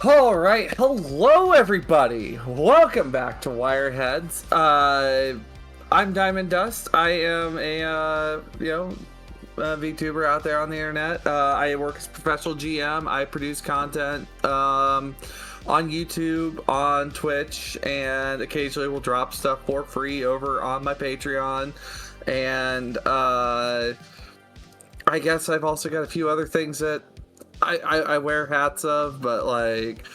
All right, hello everybody. Welcome back to Wireheads. I'm Diamond Dust. I am a VTuber out there on the internet. I work as a professional GM. I produce content on YouTube, on Twitch, and occasionally will drop stuff for free over on my Patreon. And I guess I've also got a few other things that I wear hats of, but like,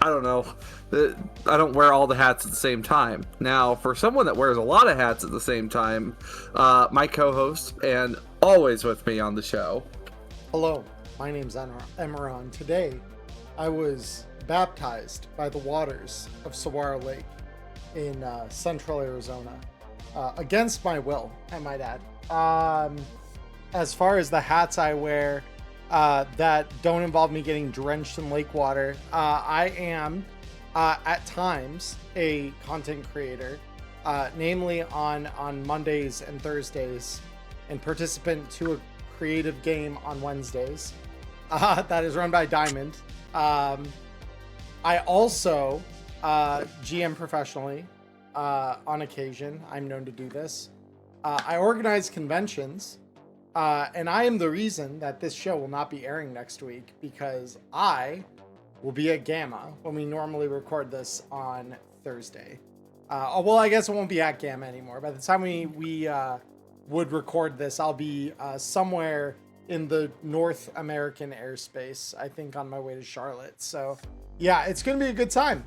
I don't know. I don't wear all the hats at the same time. Now, for someone that wears a lot of hats at the same time, my co-host and always with me on the show. Hello, my name's Emmerron. Today, I was baptized by the waters of Saguaro Lake in central Arizona, against my will, I might add. As far as the hats I wear that don't involve me getting drenched in lake water, I am at times a content creator, namely on Mondays and Thursdays, and participant to a creative game on Wednesdays that is run by Diamond. I also GM professionally on occasion. I'm known to do this. I organize conventions. And I am the reason that this show will not be airing next week, because I will be at Gamma when we normally record this on Thursday. Well, I guess it won't be at Gamma anymore. By the time we would record this, I'll be somewhere in the North American airspace, I think on my way to Charlotte. So yeah, it's going to be a good time.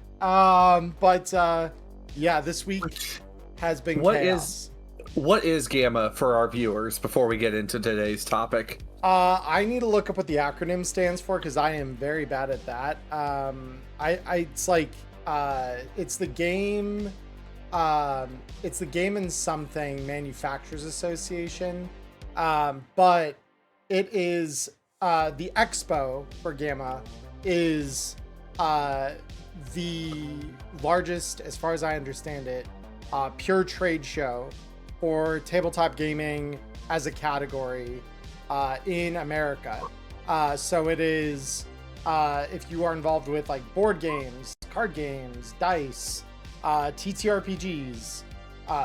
Yeah, this week has been chaos. What is Gamma for our viewers before we get into today's topic? I need to look up what the acronym stands for, because I am very bad at that. It's the Game and Something Manufacturers Association, but it is the expo for Gamma is the largest, as far as I understand it, pure trade show for tabletop gaming as a category in America. So it is, if you are involved with like board games, card games, dice, TTRPGs,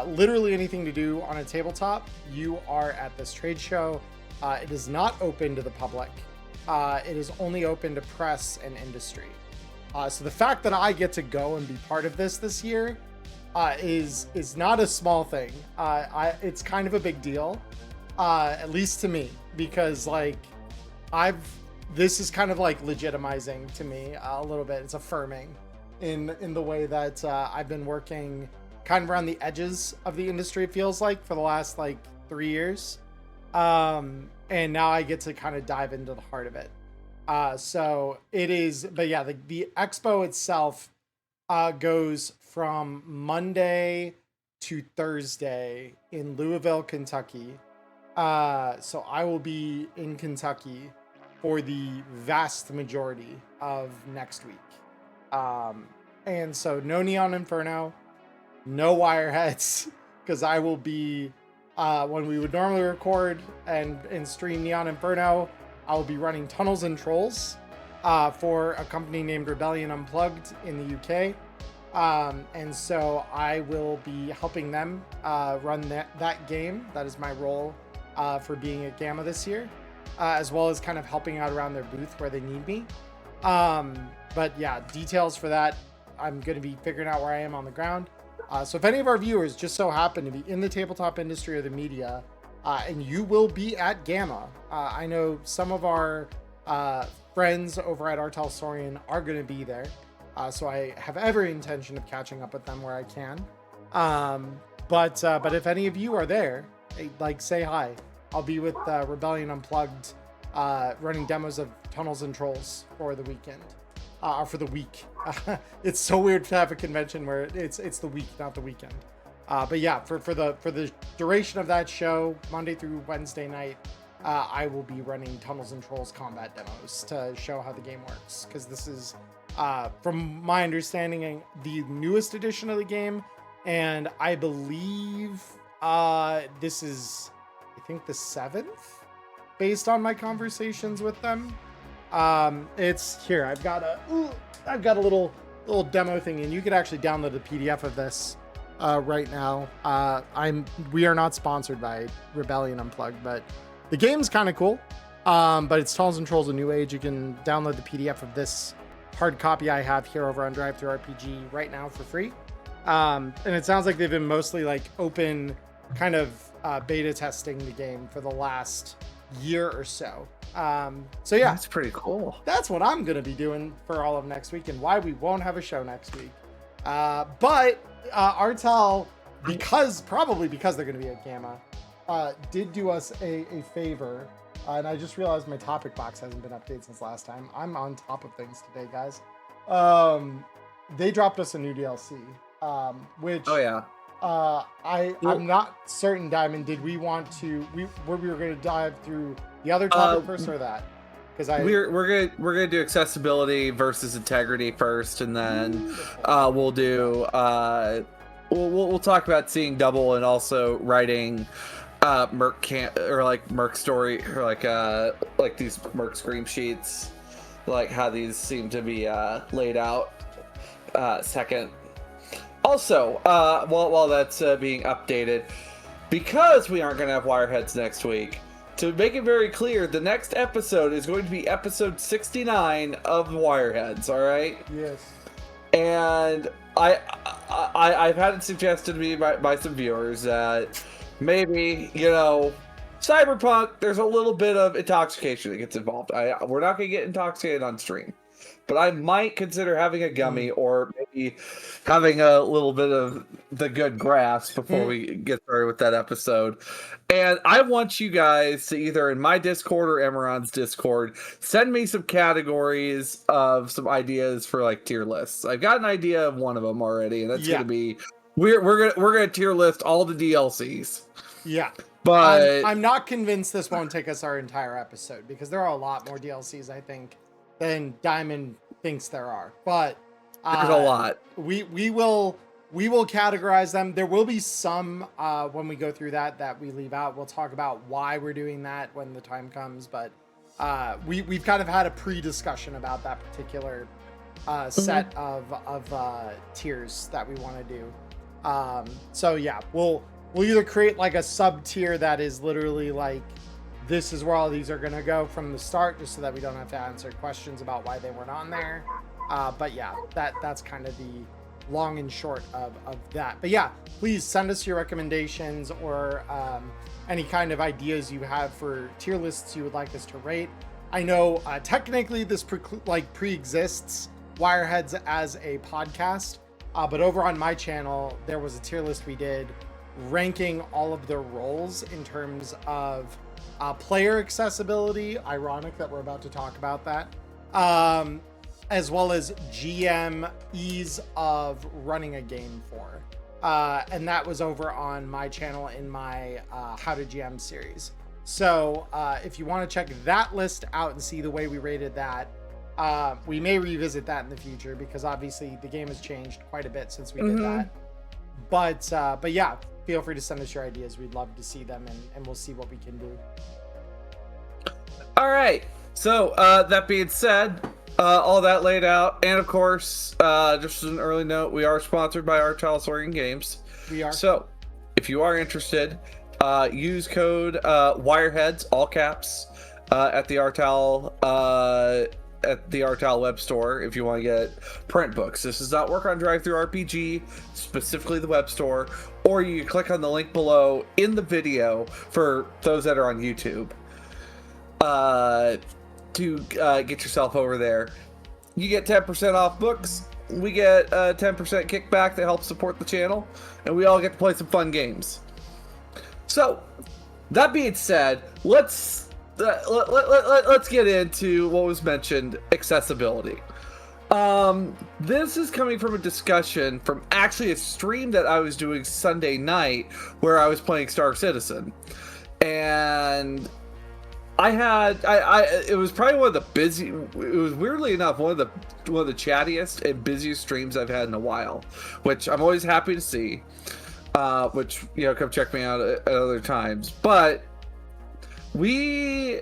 literally anything to do on a tabletop, you are at this trade show. It is not open to the public. It is only open to press and industry. So the fact that I get to go and be part of this year is not a small thing. It's kind of a big deal, at least to me, because like this is kind of like legitimizing to me a little bit. It's affirming in the way that I've been working kind of around the edges of the industry, it feels like, for the last like 3 years. And now I get to kind of dive into the heart of it. So it is, but yeah, the expo itself goes from Monday to Thursday in Louisville, Kentucky. So I will be in Kentucky for the vast majority of next week. And so no Neon Inferno, no Wireheads, because I will be, when we would normally record and stream Neon Inferno, I will be running Tunnels and Trolls for a company named Rebellion Unplugged in the UK. And so I will be helping them run that game. That is my role for being at Gamma this year, as well as kind of helping out around their booth where they need me. But yeah, details for that, I'm going to be figuring out where I am on the ground. So if any of our viewers just so happen to be in the tabletop industry or the media, and you will be at Gamma, I know some of our friends over at Artel Saurian are going to be there. So I have every intention of catching up with them where I can. But if any of you are there, like, say hi. I'll be with Rebellion Unplugged, running demos of Tunnels and Trolls for the weekend, or for the week. It's so weird to have a convention where it's the week, not the weekend. But yeah, for the duration of that show, Monday through Wednesday night, I will be running Tunnels and Trolls combat demos to show how the game works, because this is, from my understanding, the newest edition of the game, and I believe this is, I think, the 7th, based on my conversations with them. It's here. I've got I've got a little demo thing, and you could actually download the PDF of this right now. We are not sponsored by Rebellion Unplugged, but the game's kind of cool. But it's Tunnels and Trolls: A New Age. You can download the PDF of this hard copy I have here over on DriveThruRPG right now for free. And it sounds like they've been mostly like open kind of beta testing the game for the last year or so. So yeah, that's pretty cool. That's what I'm gonna be doing for all of next week, and why we won't have a show next week. But Artel, probably because they're gonna be at Gamma, did do us a favor. And I just realized my topic box hasn't been updated since last time. I'm on top of things today, guys. They dropped us a new DLC, which I'm not certain, Diamond. Did we want to? We were going to dive through the other topic first, or that? Because we're gonna do accessibility versus integrity first, and then we'll do we'll talk about seeing double and also writing Merc story, or like these Merc scream sheets, like how these seem to be laid out. Second, also while that's being updated, because we aren't going to have Wireheads next week, to make it very clear, the next episode is going to be episode 69 of Wireheads. All right. Yes. And I've had it suggested to me by some viewers that maybe, Cyberpunk, there's a little bit of intoxication that gets involved. We're not going to get intoxicated on stream, but I might consider having a gummy or maybe having a little bit of the good grass before we get started with that episode. And I want you guys to, either in my Discord or Emmerron's Discord, send me some categories of some ideas for like tier lists. I've got an idea of one of them already, and that's going to be we're gonna tier list all the DLCs. Yeah. But I'm not convinced this won't take us our entire episode, because there are a lot more DLCs, I think, than Diamond thinks there are. But there's a lot. We will categorize them. There will be some when we go through that we leave out. We'll talk about why we're doing that when the time comes. But we've kind of had a pre-discussion about that particular set of tiers that we want to do. So yeah, we'll either create like a sub tier that is literally like, this is where all these are gonna go from the start, just so that we don't have to answer questions about why they weren't on there. But yeah, that's kind of the long and short of that. But yeah, please send us your recommendations or any kind of ideas you have for tier lists you would like us to rate. I know technically this pre-exists Wireheads as a podcast, but over on my channel there was a tier list we did ranking all of the roles in terms of player accessibility. Ironic that we're about to talk about that. As well as GM ease of running a game for. And that was over on my channel in my How to GM series. So if you want to check that list out and see the way we rated that, we may revisit that in the future, because obviously the game has changed quite a bit since we did that. But yeah, feel free to send us your ideas. We'd love to see them, and we'll see what we can do. All right. So that being said, all that laid out, and of course, just as an early note, we are sponsored by Artel Oregon Games. We are. So if you are interested, use code Wireheads, all caps, at the Artel web store if you want to get print books. This does not work on DriveThruRPG, specifically the web store, or you click on the link below in the video for those that are on YouTube to get yourself over there. You get 10% off books. We get 10% kickback that helps support the channel, and we all get to play some fun games. So that being said, let's get into what was mentioned, accessibility. This is coming from a discussion from actually a stream that I was doing Sunday night where I was playing Star Citizen, and it was probably one of the it was weirdly enough one of the chattiest and busiest streams I've had in a while, which I'm always happy to see. Which, come check me out at other times. But We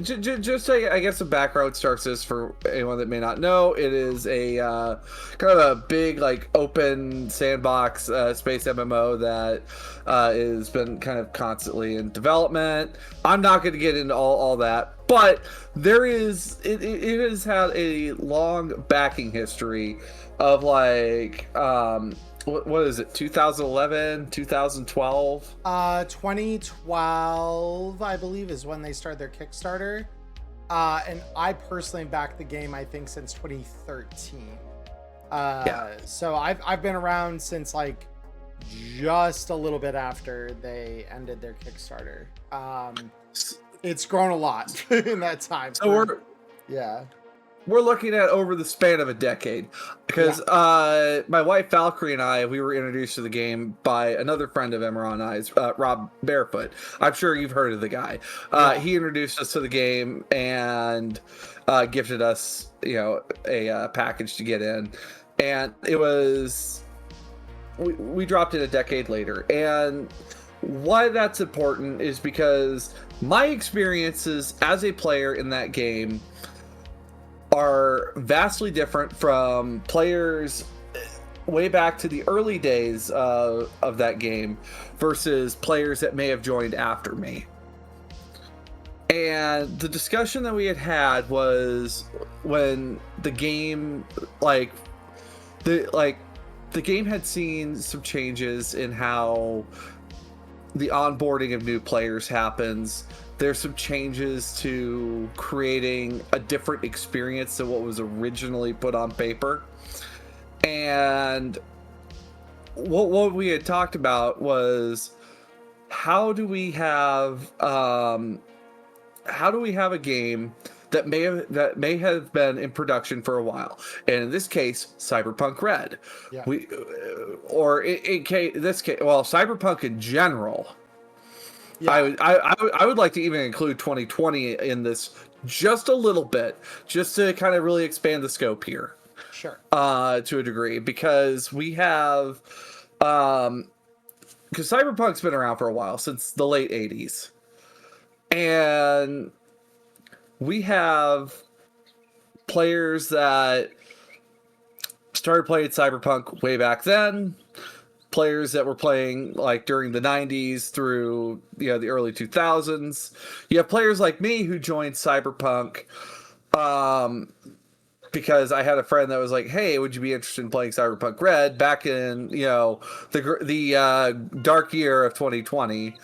just I guess the background starts this for anyone that may not know. It is a kind of a big like open sandbox space MMO that has been kind of constantly in development. I'm not going to get into all that, but there is it has had a long backing history of like what is it, 2011, 2012? 2012, I believe, is when they started their Kickstarter. And I personally backed the game, I think, since 2013. So I've been around since like just a little bit after they ended their Kickstarter. It's grown a lot in that time. So we're looking at over the span of a decade, because my wife Valkyrie and we were introduced to the game by another friend of Emmerron and I's, Rob Barefoot. I'm sure you've heard of the guy. He introduced us to the game and gifted us, a package to get in, and it was we dropped in a decade later. And why that's important is because my experiences as a player in that game are vastly different from players way back to the early days of that game versus players that may have joined after me. And the discussion that we had was when the game the game had seen some changes in how the onboarding of new players happens. There's some changes to creating a different experience than what was originally put on paper. And what we had talked about was how do we have a game that may have been in production for a while, and in this case, Cyberpunk Red. Yeah. Cyberpunk in general. Yeah. I would like to even include 2020 in this just a little bit, just to kind of really expand the scope here. Sure. To a degree, because we have, because Cyberpunk's been around for a while, since the late 80s. And we have players that started playing Cyberpunk way back then, players that were playing like during the 90s through the early 2000s. You have players like me who joined Cyberpunk because I had a friend that was like, hey, would you be interested in playing Cyberpunk Red back in the dark year of 2020.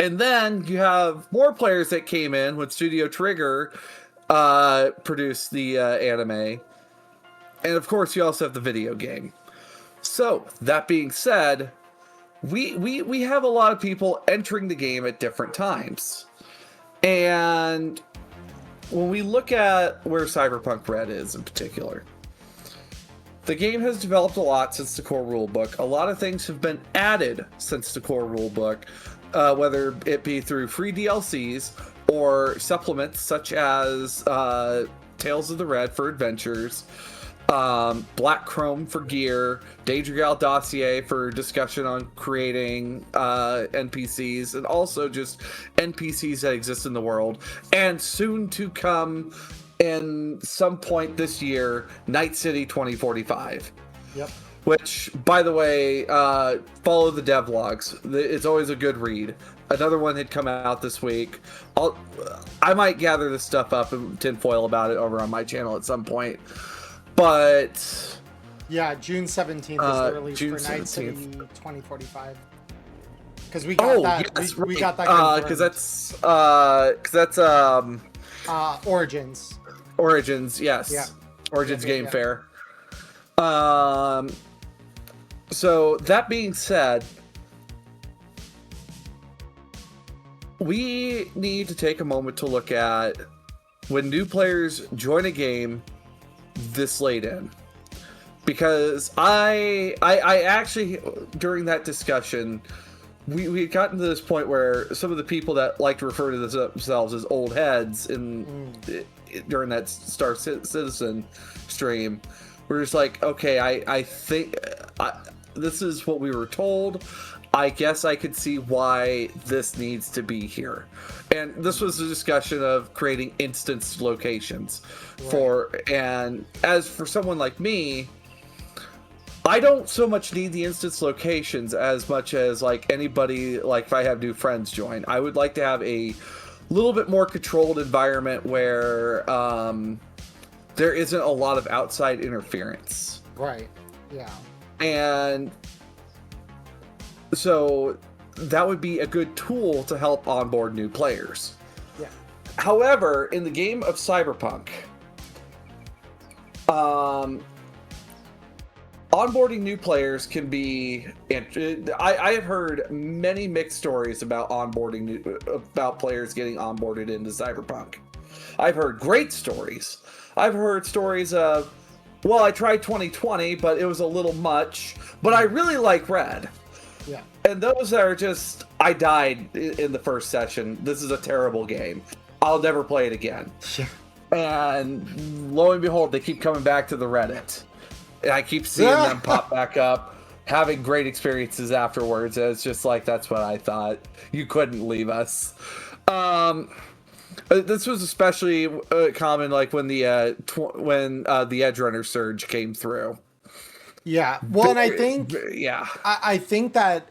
And then you have more players that came in when Studio Trigger produced the anime. And of course you also have the video game. So, that being said, we have a lot of people entering the game at different times. And when we look at where Cyberpunk Red is in particular, the game has developed a lot since the core rulebook. A lot of things have been added since the core rulebook, whether it be through free DLCs or supplements such as Tales of the Red for adventures, Black Chrome for gear, Danger Gal Dossier for discussion on creating NPCs, and also just NPCs that exist in the world, and soon to come in some point this year, Night City 2045. Yep. Which, by the way, follow the devlogs. It's always a good read. Another one had come out this week. I might gather this stuff up and tinfoil about it over on my channel at some point. But yeah, June 17th is the release for Night City 2045. Because we got that. Yes, we got that. Because that's Origins. Origins, yes. Yeah. Origins Game Fair. So that being said, we need to take a moment to look at when new players join a game this late in, because I actually, during that discussion, we had gotten to this point where some of the people that like to refer to themselves as old heads during that Star Citizen stream were just like, okay, I think this is what we were told. I guess I could see why this needs to be here. And this was a discussion of creating instance locations and as for someone like me, I don't so much need the instance locations as much as like anybody, like if I have new friends join, I would like to have a little bit more controlled environment where there isn't a lot of outside interference. Right. Yeah. And so that would be a good tool to help onboard new players. Yeah. However, in the game of Cyberpunk, onboarding new players can be. I have heard many mixed stories about about players getting onboarded into Cyberpunk. I've heard great stories. I've heard stories of, well, I tried 2020, but it was a little much. But I really like Red. Yeah. And those are just, I died in the first session. This is a terrible game. I'll never play it again. Yeah. And lo and behold, they keep coming back to the Reddit. And I keep seeing them pop back up, having great experiences afterwards. And it's just like, that's what I thought. You couldn't leave us. This was especially common, like when the Edge Runner surge came through. Yeah. Well, and I think, yeah, I think that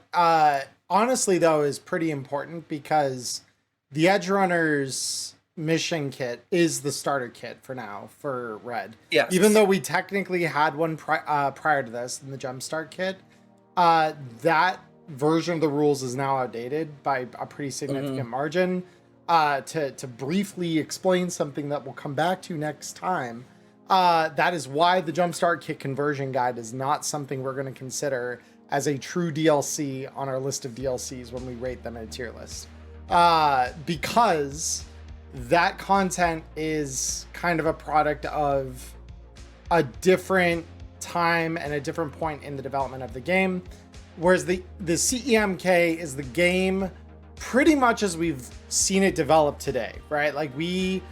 honestly though is pretty important because the Edge Runner's mission kit is the starter kit for now for Red. Yes. Even though we technically had one prior to this in the Jumpstart kit, that version of the rules is now outdated by a pretty significant margin. To briefly explain something that we'll come back to next time, that is why the Jumpstart Kit conversion guide is not something we're going to consider as a true DLC on our list of DLCs when we rate them in a tier list. Because that content is kind of a product of a different time and a different point in the development of the game. Whereas the CEMK is the game pretty much as we've seen it develop today, right? Like we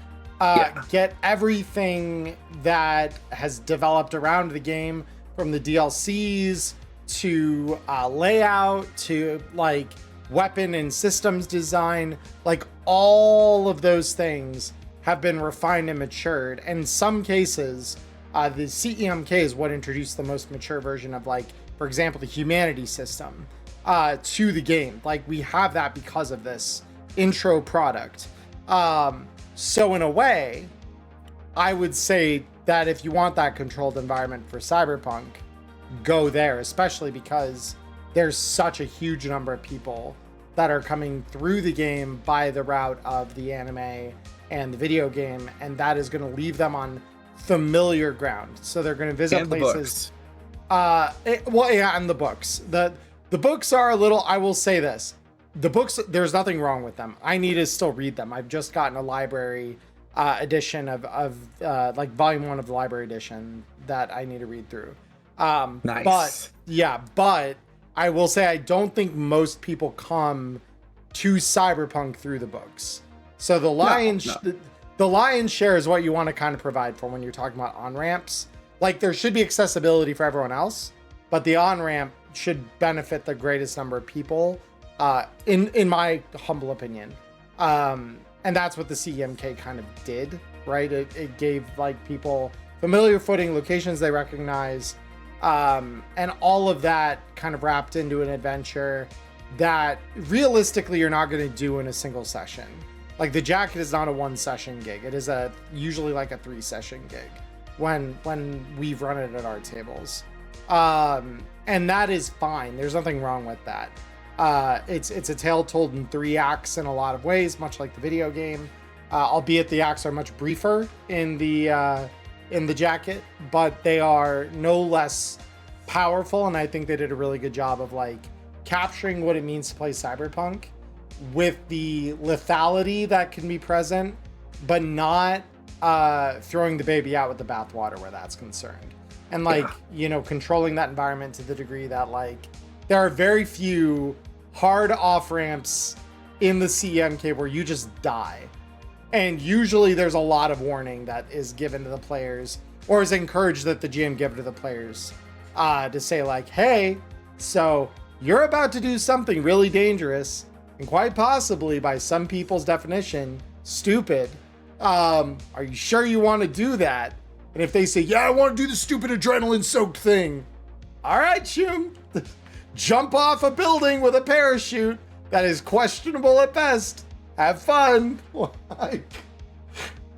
get everything that has developed around the game, from the DLCs to layout to like weapon and systems design. Like all of those things have been refined and matured. And in some cases, the CEMK is what introduced the most mature version of, like, for example, the humanity system to the game. Like we have that because of this intro product. So in a way, I would say that if you want that controlled environment for Cyberpunk, go there, especially because there's such a huge number of people that are coming through the game by the route of the anime and the video game, and that is going to leave them on familiar ground. So they're going to visit and places. And the books. The books are a little, I will say this. The books, there's nothing wrong with them. I need to still read them. I've just gotten a library edition of like volume 1 of the library edition that I need to read through. Nice. But I will say I don't think most people come to Cyberpunk through the books. So the lion's share is what you want to kind of provide for when you're talking about on-ramps. Like there should be accessibility for everyone else, but the on-ramp should benefit the greatest number of people, in my humble opinion. And that's what the CEMK kind of did, right? It gave like people familiar footing, locations they recognize, and all of that kind of wrapped into an adventure that realistically you're not going to do in a single session. Like the jacket is not a 1-session gig. It is usually like a 3-session gig when we've run it at our tables. And that is fine. There's nothing wrong with that. It's a tale told in 3 acts in a lot of ways, much like the video game. Albeit the acts are much briefer in the jacket, but they are no less powerful. And I think they did a really good job of like capturing what it means to play Cyberpunk with the lethality that can be present, but not throwing the baby out with the bathwater where that's concerned. And like, controlling that environment to the degree that like there are very few hard off ramps in the CMK where you just die. And usually there's a lot of warning that is given to the players, or is encouraged that the GM give to the players, to say like, hey, so you're about to do something really dangerous and quite possibly, by some people's definition, stupid. Are you sure you want to do that? And if they say, yeah, I want to do the stupid adrenaline-soaked thing. All right, Shum. Jump off a building with a parachute that is questionable at best. Have fun. Like,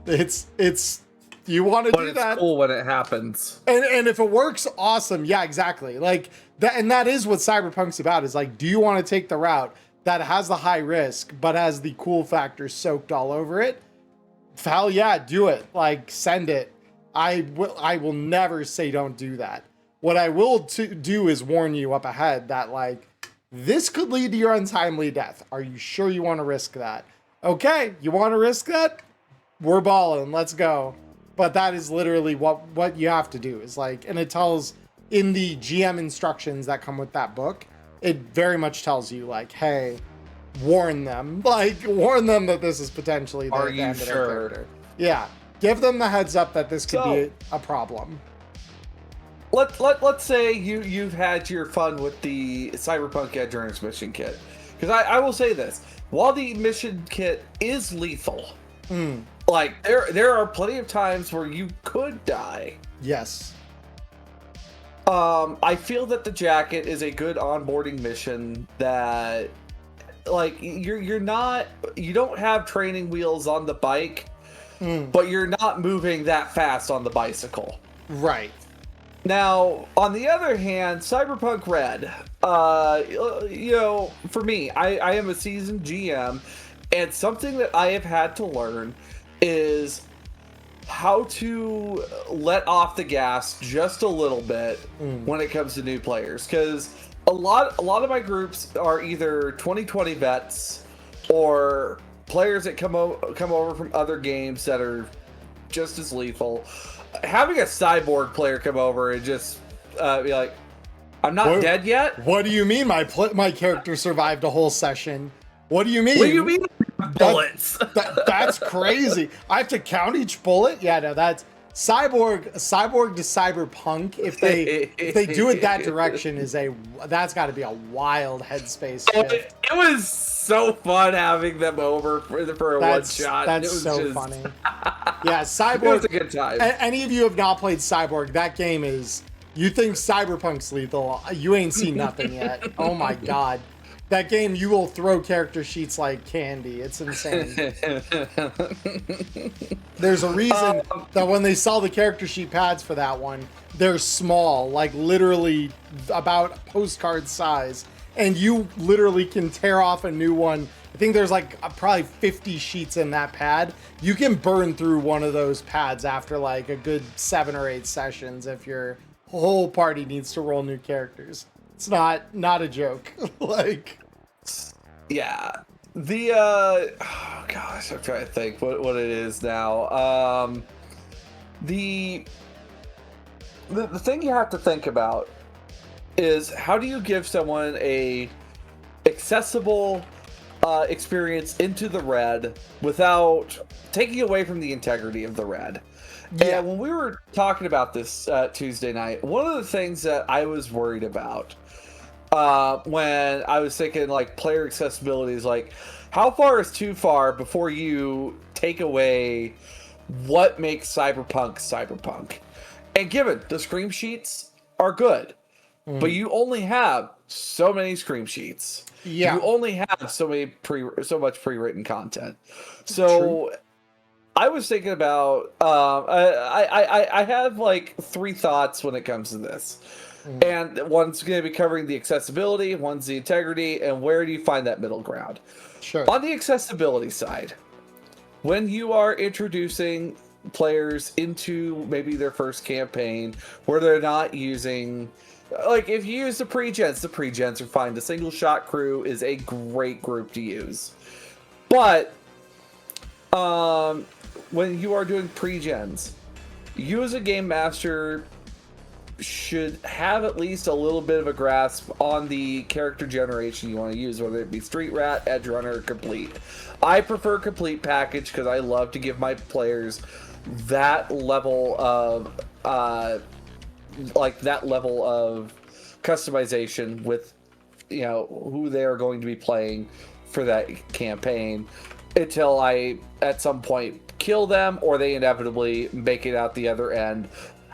it's you want to do that. It's cool when it happens. And if it works, awesome. Yeah, exactly. Like that, and that is what Cyberpunk's about, is like, do you want to take the route that has the high risk but has the cool factor soaked all over it? Hell yeah, do it. Like, send it. I will never say don't do that. What I will do is warn you up ahead that, like, this could lead to your untimely death. Are you sure you want to risk that? Okay, you want to risk that? We're balling. Let's go. But that is literally what you have to do, is like, and it tells in the GM instructions that come with that book, it very much tells you, like, hey, warn them. Like, warn them that this is potentially the end of their character. Yeah. Give them the heads up that this could be a problem. Let's say you've had your fun with the Cyberpunk Edge Runners mission kit. Because I will say this. While the mission kit is lethal, like, there are plenty of times where you could die. Yes. I feel that the jacket is a good onboarding mission that, like, you don't have training wheels on the bike, but you're not moving that fast on the bicycle. Right. Now, on the other hand, Cyberpunk Red, you know, for me, I am a seasoned GM, and something that I have had to learn is how to let off the gas just a little bit when it comes to new players, because a lot of my groups are either 2020 vets or players that come over from other games that are just as lethal. Having a cyborg player come over and just be like, I'm not dead yet? What do you mean my character survived a whole session? What do you mean? What do you mean bullets? That's crazy. I have to count each bullet? Yeah, no, that's cyborg to cyberpunk. If they do it that direction, that's got to be a wild headspace shift. It was so fun having them over for a one shot. That's so funny. Yeah, Cyborg. It was a good time. Any of you have not played Cyborg? That game is. You think Cyberpunk's lethal? You ain't seen nothing yet. Oh my god. That game, you will throw character sheets like candy. It's insane. There's a reason that when they sell the character sheet pads for that one, they're small, like literally about postcard size. And you literally can tear off a new one. I think there's like probably 50 sheets in that pad. You can burn through one of those pads after like a good 7 or 8 sessions if your whole party needs to roll new characters. It's not a joke. Like, yeah, the oh gosh, I'm trying to think what it is now. The thing you have to think about is, how do you give someone a accessible experience into the red without taking away from the integrity of the red? Yeah. And when we were talking about this Tuesday night, one of the things that I was worried about when I was thinking like player accessibility is like, how far is too far before you take away what makes Cyberpunk? And given the scream sheets are good, but you only have so many scream sheets. Yeah. You only have so much pre-written content. So true. I was thinking about I have like 3 thoughts when it comes to this. And one's going to be covering the accessibility, one's the integrity, and where do you find that middle ground? Sure. On the accessibility side, when you are introducing players into maybe their first campaign where they're not using, like, if you use the pre-gens are fine. The single shot crew is a great group to use. But when you are doing pre-gens, you as a game master should have at least a little bit of a grasp on the character generation you want to use, whether it be Street Rat, Edge Runner, or Complete. I prefer Complete package because I love to give my players that level of customization with who they are going to be playing for that campaign until I at some point kill them, or they inevitably make it out the other end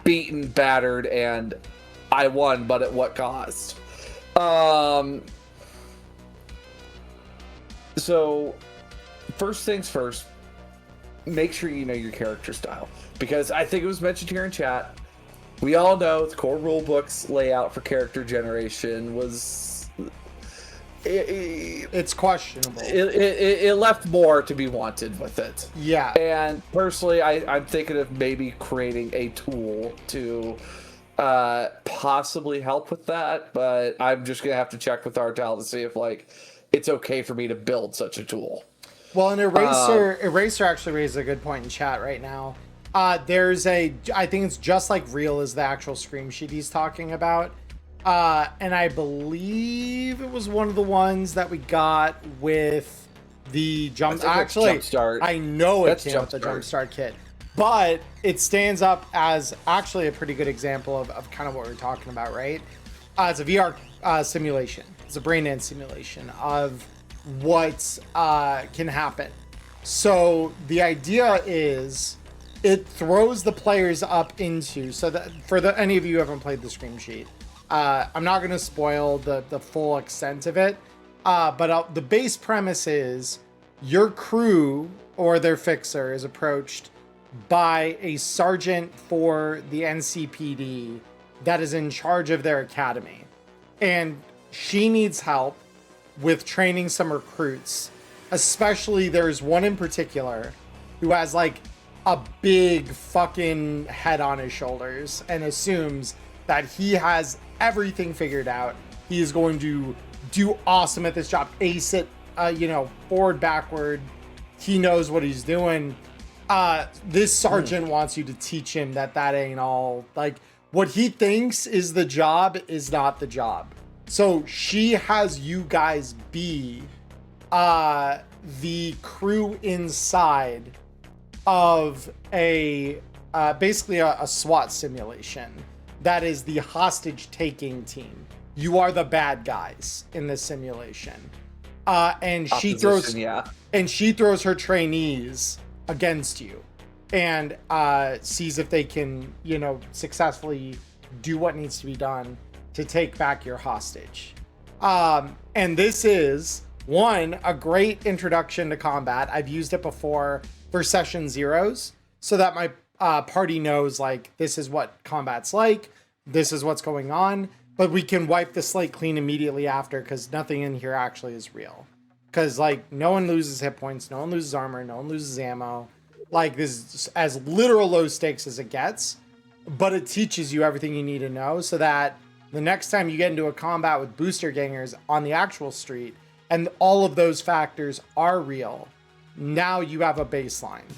beaten, battered, and I won, but at what cost? So first things first, make sure you know your character style, because I think it was mentioned here in chat. We all know the core rulebook's layout for character generation was it's questionable. It left more to be wanted with it. Yeah. And personally, I'm thinking of maybe creating a tool to possibly help with that, but I'm just gonna have to check with Artel to see if it's okay for me to build such a tool. Well, an Eraser actually raised a good point in chat right now. There's I think it's just like Real is the actual scream sheet he's talking about. And I believe it was one of the ones that we got with the Jumpstart. I know it came with the Jumpstart kit, but it stands up as actually a pretty good example of kind of what we're talking about, right? It's a VR simulation. It's a brain dance simulation of what can happen. So the idea is it throws the players up into, so that for any of you who haven't played the scream sheet, I'm not going to spoil the full extent of it, but the base premise is your crew or their fixer is approached by a sergeant for the NCPD that is in charge of their academy. And she needs help with training some recruits. Especially there's one in particular who has like a big fucking head on his shoulders and assumes that he has everything figured out. He is going to do awesome at this job, ace it, forward, backward. He knows what he's doing. This sergeant wants you to teach him that ain't all. Like, what he thinks is the job is not the job. So she has you guys be the crew inside of basically a SWAT simulation. That is the hostage taking team. You are the bad guys in this simulation. And she throws her trainees against you and sees if they can, successfully do what needs to be done to take back your hostage. And this is a great introduction to combat. I've used it before for session zeros so that my party knows this is what combat's like. This is what's going on, but we can wipe the slate clean immediately after because nothing in here actually is real. Because no one loses hit points, no one loses armor, no one loses ammo. This is as literal low stakes as it gets, but it teaches you everything you need to know so that the next time you get into a combat with booster gangers on the actual street and all of those factors are real, now you have a baseline.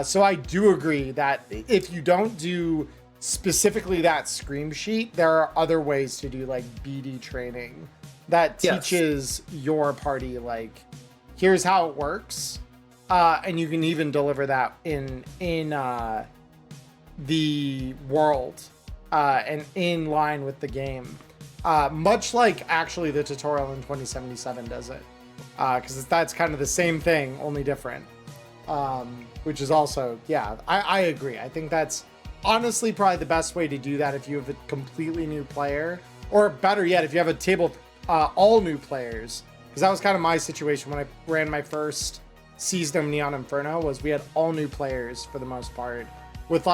So I do agree that if you don't do specifically that scream sheet, there are other ways to do BD training that teaches your party here's how it works, and you can even deliver that in the world and in line with the game, much like actually the tutorial in 2077 does it, because that's kind of the same thing, only different, which is also I agree. I think that's honestly probably the best way to do that if you have a completely new player, or better yet, if you have a table all new players, because that was kind of my situation when I ran my first season of Neon Inferno. Was we had all new players for the most part, with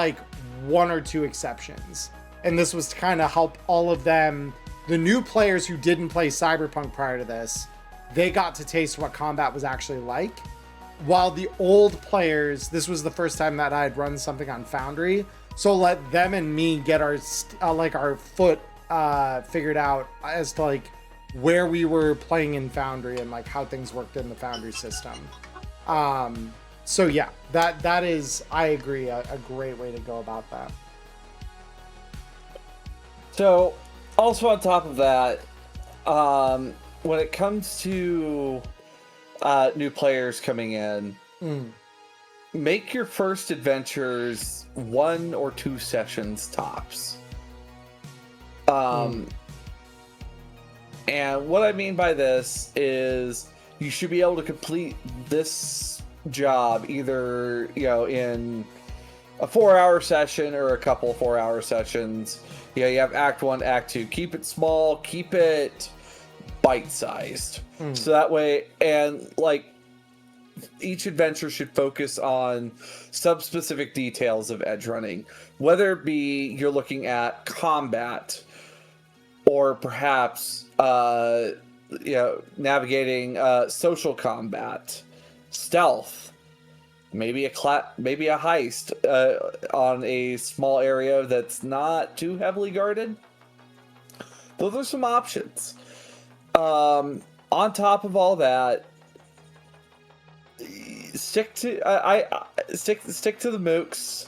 one or two exceptions, and this was to kind of help all of them. The new players who didn't play Cyberpunk prior to this, they got to taste what combat was actually like, while the old players, this was the first time that I had run something on Foundry, so let them and me get our foot figured out as to where we were playing in Foundry and how things worked in the Foundry system. So yeah, that is, I agree, a great way to go about that. So also on top of that, when it comes to new players coming in, make your first adventures 1 or 2 sessions tops. And what I mean by this is you should be able to complete this job either, in a 4-hour session or a couple 4-hour sessions. You have Act 1, Act 2. Keep it small, keep it bite-sized. So that way, and like, each adventure should focus on sub-specific details of edge running, whether it be you're looking at combat or perhaps navigating social combat, stealth, maybe a heist on a small area that's not too heavily guarded. Those are some options. On top of all that, stick to the mooks.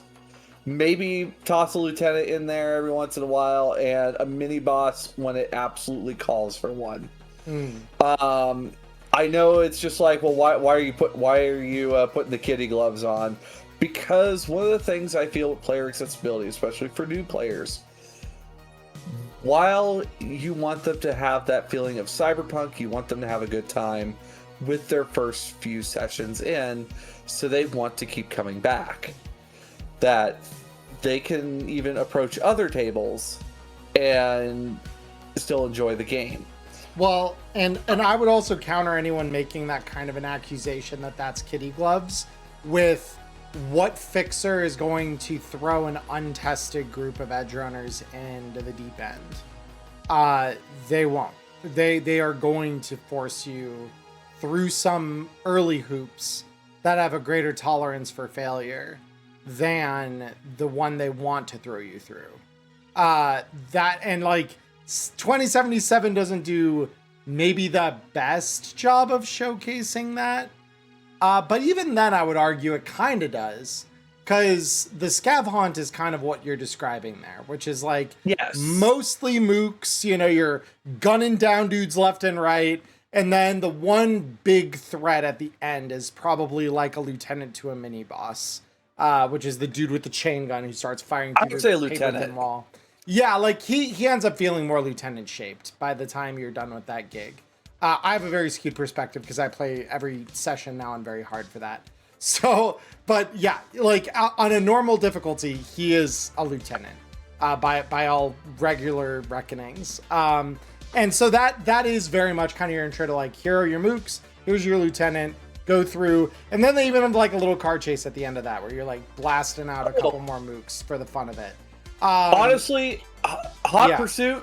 Maybe toss a lieutenant in there every once in a while, and a mini boss when it absolutely calls for one. I know it's just like, well, why are you putting the kitty gloves on? Because one of the things I feel with player accessibility, especially for new players, while you want them to have that feeling of cyberpunk, you want them to have a good time with their first few sessions in, so they want to keep coming back. That they can even approach other tables and still enjoy the game. Well, and I would also counter anyone making that kind of an accusation that that's kitty gloves with what fixer is going to throw an untested group of edge runners into the deep end. They won't. They are going to force you through some early hoops that have a greater tolerance for failure than the one they want to throw you through. That, and like 2077 doesn't do maybe the best job of showcasing that. But even then, I would argue it kind of does, because the scav haunt is kind of what you're describing there, which is like, yes, mostly mooks, you're gunning down dudes left and right. And then the one big threat at the end is probably like a lieutenant to a mini boss, which is the dude with the chain gun who starts firing through I would say a lieutenant wall. Yeah, like he ends up feeling more lieutenant shaped by the time you're done with that gig. I have a very skewed perspective because I play every session now and very hard for that. So, but yeah, like on a normal difficulty, he is a lieutenant by all regular reckonings. And so that is very much kind of your intro to like, here are your mooks, here's your lieutenant, go through. And then they even have like a little car chase at the end of that where you're like blasting out a couple more mooks for the fun of it. Honestly, Hot Pursuit,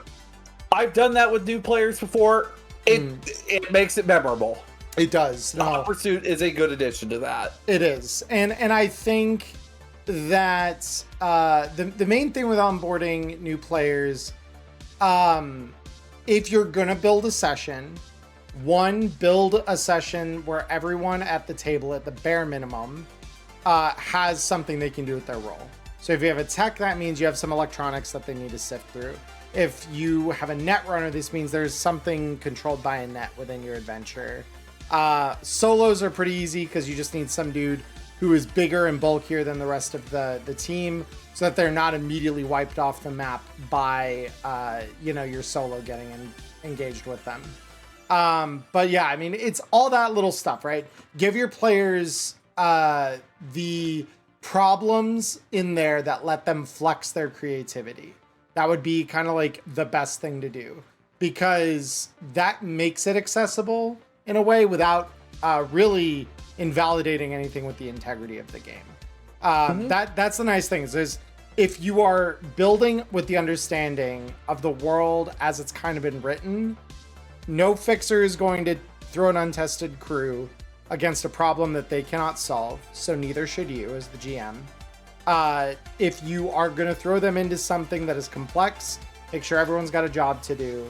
I've done that with new players before. It makes it memorable. It does. Hot Pursuit is a good addition to that. It is. And I think that the main thing with onboarding new players, if you're going to build a session, build a session where everyone at the table, at the bare minimum, has something they can do with their role. So if you have a tech, that means you have some electronics that they need to sift through. If you have a net runner, this means there's something controlled by a net within your adventure. Solos are pretty easy because you just need some dude who is bigger and bulkier than the rest of the team, so that they're not immediately wiped off the map by your solo getting engaged with them. But yeah, I mean, it's all that little stuff, right? Give your players the problems in there that let them flex their creativity. That would be kind of like the best thing to do, because that makes it accessible in a way without really invalidating anything with the integrity of the game. That's the nice thing is if you are building with the understanding of the world as it's kind of been written, no fixer is going to throw an untested crew against a problem that they cannot solve, so neither should you as the GM. If you are going to throw them into something that is complex, make sure everyone's got a job to do.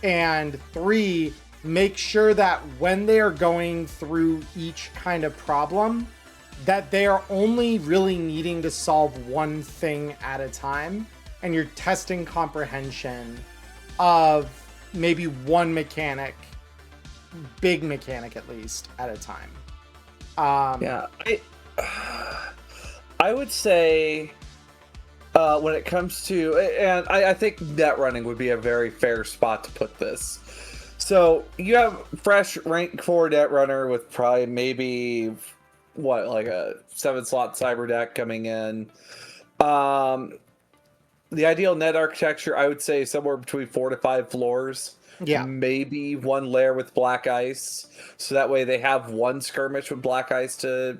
And 3, make sure that when they are going through each kind of problem, that they are only really needing to solve one thing at a time, and you're testing comprehension of maybe one mechanic, big mechanic at least, at a time. I would say when it comes to, and I think net running would be a very fair spot to put this. So you have fresh rank 4 Netrunner with probably maybe what, like a 7-slot cyber deck coming in. Um, the ideal net architecture, I would say somewhere between 4 to 5 floors. Yeah. Maybe one layer with black ice, so that way they have one skirmish with black ice to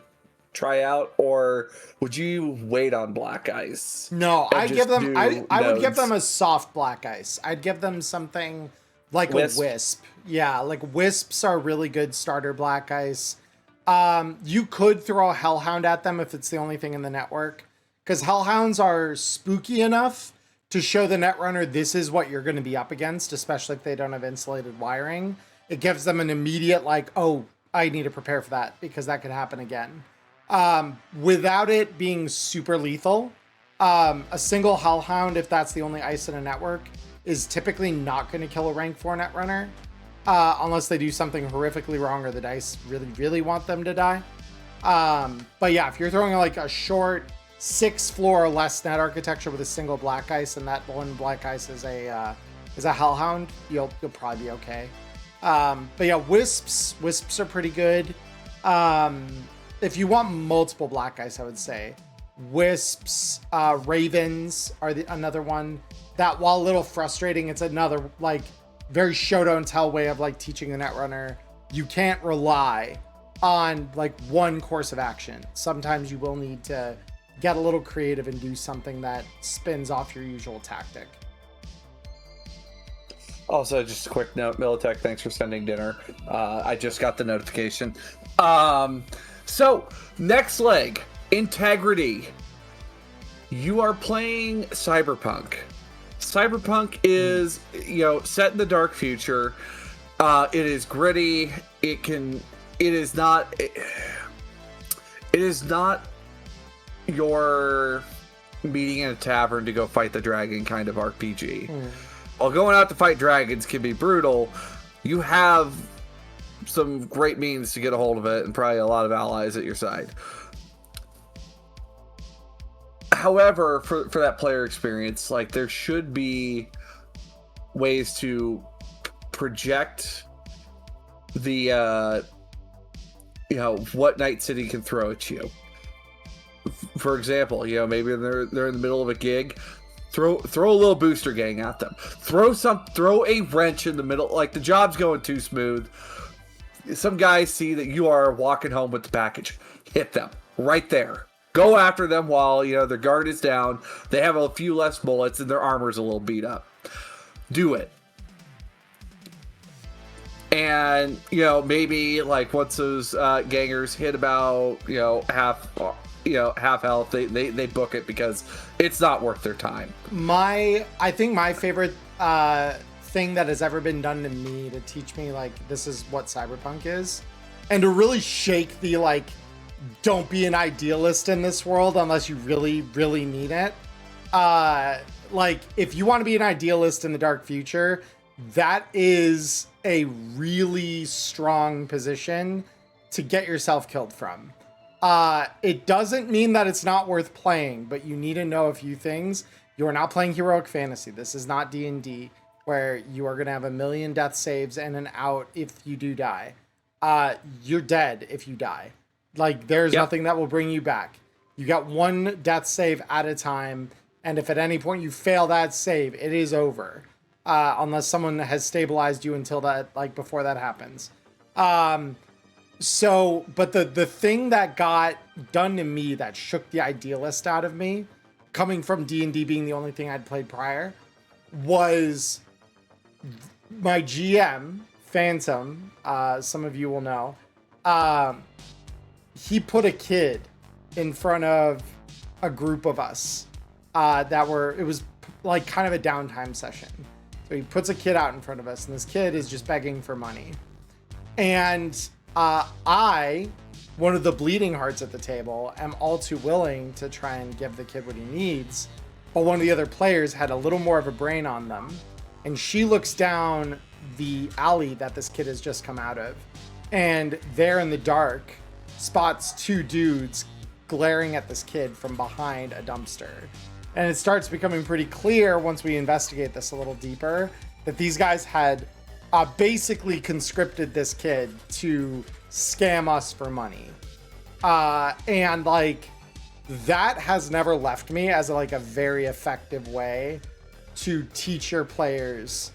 try out. Or would you wait on black ice? No, And I give just them. do I would give nodes? them a soft black ice. I'd give them something like Wisp? a wisp. Yeah, like wisps are really good starter black ice. You could throw a hellhound at them if it's the only thing in the network, because hellhounds are spooky enough to show the netrunner this is what you're going to be up against, especially if they don't have insulated wiring. It gives them an immediate like, oh, I need to prepare for that because that could happen again. Without it being super lethal, a single hellhound, if that's the only ice in a network, is typically not going to kill a rank 4 netrunner, unless they do something horrifically wrong or the dice really, really want them to die. But yeah, if you're throwing like a short 6 floor or less net architecture with a single black ice, and that one black ice is a hellhound, you'll probably be okay. But yeah, wisps are pretty good. If you want multiple black ice, I would say wisps, ravens are another one that, while a little frustrating, it's another like very show don't tell way of like teaching the netrunner you can't rely on like one course of action. Sometimes you will need to get a little creative and do something that spins off your usual tactic. Also, just a quick note, Militech, thanks for sending dinner. I just got the notification. So, next leg, integrity. You are playing Cyberpunk. Cyberpunk is, set in the dark future. It is gritty. It is not your meeting in a tavern to go fight the dragon kind of RPG. While going out to fight dragons can be brutal, you have some great means to get a hold of it and probably a lot of allies at your side. However, for that player experience, like, there should be ways to project the what Night City can throw at you. For example, maybe they're in the middle of a gig. Throw a little booster gang at them. Throw a wrench in the middle. Like, the job's going too smooth. Some guys see that you are walking home with the package. Hit them right there. Go after them while their guard is down. They have a few less bullets and their armor's a little beat up. Do it. And maybe like once those gangers hit about half health, they book it because it's not worth their time. I think my favorite thing that has ever been done to me to teach me like this is what Cyberpunk is, and to really shake the like, don't be an idealist in this world unless you really, really need it. Like, if you want to be an idealist in the dark future, that is a really strong position to get yourself killed from. It doesn't mean that it's not worth playing, but you need to know a few things. You are not playing heroic fantasy. This is not D&D, where you are going to have a million death saves and an out if you do die. You're dead if you die. Like, there's nothing that will bring you back. You got one death save at a time, and if at any point you fail that save, it is over. Unless someone has stabilized you until that, like, before that happens. So, but the thing that got done to me that shook the idealist out of me, coming from D&D being the only thing I'd played prior, was my GM, Phantom, some of you will know, he put a kid in front of a group of us it was like kind of a downtime session. So he puts a kid out in front of us, and this kid is just begging for money. And I, one of the bleeding hearts at the table, am all too willing to try and give the kid what he needs. But one of the other players had a little more of a brain on them. And she looks down the alley that this kid has just come out of. And there in the dark, spots two dudes glaring at this kid from behind a dumpster. And it starts becoming pretty clear once we investigate this a little deeper that these guys had basically conscripted this kid to scam us for money. And like that has never left me as like a very effective way to teach your players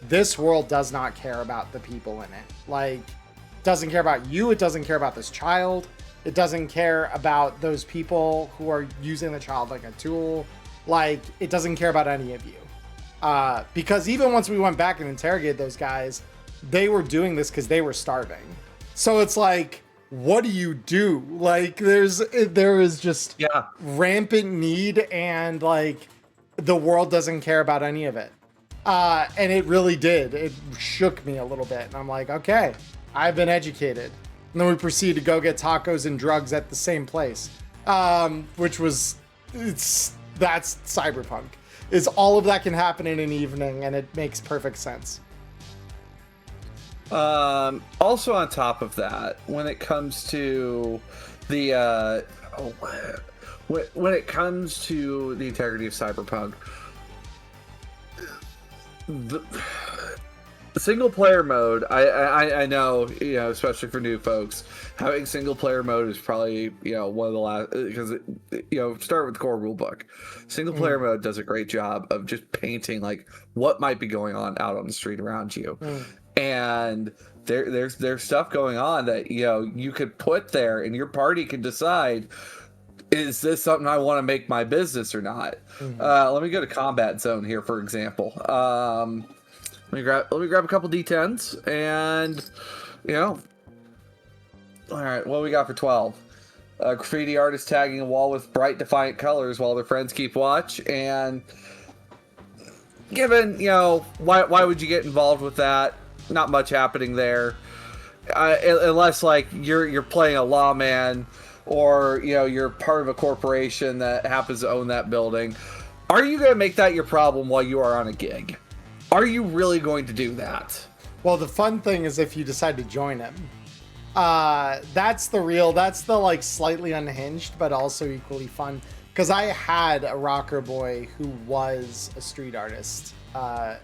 this world does not care about the people in it. Like, doesn't care about you. It doesn't care about this child. It doesn't care about those people who are using the child like a tool. Like, it doesn't care about any of you. Because even once we went back and interrogated those guys, they were doing this because they were starving. So it's like, what do you do? Like, there is just rampant need, and like the world doesn't care about any of it. And it really did. It shook me a little bit. And I'm like, okay, I've been educated. And then we proceed to go get tacos and drugs at the same place. Which was, that's cyberpunk. Is all of that can happen in an evening, and it makes perfect sense. Also on top of that, when it comes to the, when it comes to the integrity of cyberpunk, the single player mode, I know, you know, especially for new folks, having single player mode is probably, you know, one of the last, because you know, start with the core rulebook. Single player mode does a great job of just painting like what might be going on out on the street around you. And there's stuff going on that, you know, you could put there and your party can decide, is this something I want to make my business or not? Let me go to combat zone here, for example. Let me grab a couple D10s, and you know, all right, what we got for 12? Graffiti artist tagging a wall with bright defiant colors while their friends keep watch. And given, you know, why would you get involved with that? Not much happening there, unless like you're playing a lawman, or you know, you're part of a corporation that happens to own that building. Are you going to make that your problem while you are on a gig? Are you really going to do that? Well, the fun thing is if you decide to join him. That's the like slightly unhinged, but also equally fun. Because I had a rocker boy who was a street artist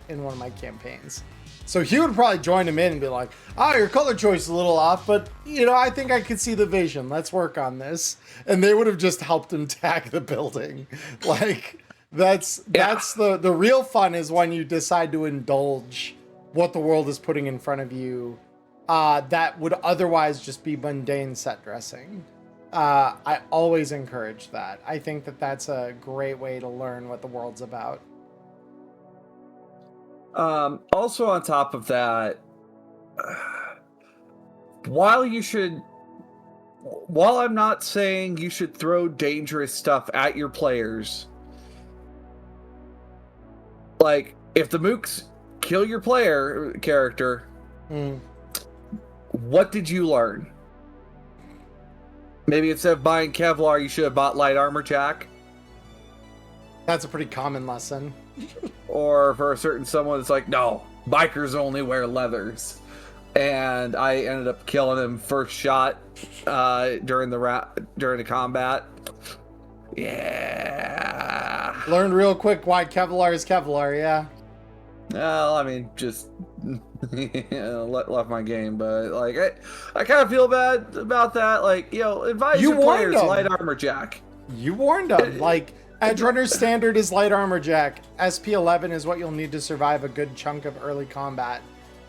in one of my campaigns. So he would probably join him in and be like, oh, your color choice is a little off, but, you know, I think I could see the vision. Let's work on this. And they would have just helped him tag the building. Like, that's the real fun is when you decide to indulge what the world is putting in front of you that would otherwise just be mundane set dressing. I always encourage that. I think that that's a great way to learn what the world's about. Also on top of that, while I'm not saying you should throw dangerous stuff at your players, like if the mooks kill your player character, what did you learn? Maybe instead of buying Kevlar, you should have bought light armor jack. That's a pretty common lesson. Or for a certain someone, it's like, no, bikers only wear leathers. And I ended up killing him first shot during the combat. Yeah. Learned real quick why Kevlar is Kevlar, yeah. Well, I mean, just left my game, but like I kind of feel bad about that. Like, you know, advise your players light armor jack. You warned them. Like, Edge Runner's standard is light armor jack. SP11 is what you'll need to survive a good chunk of early combat.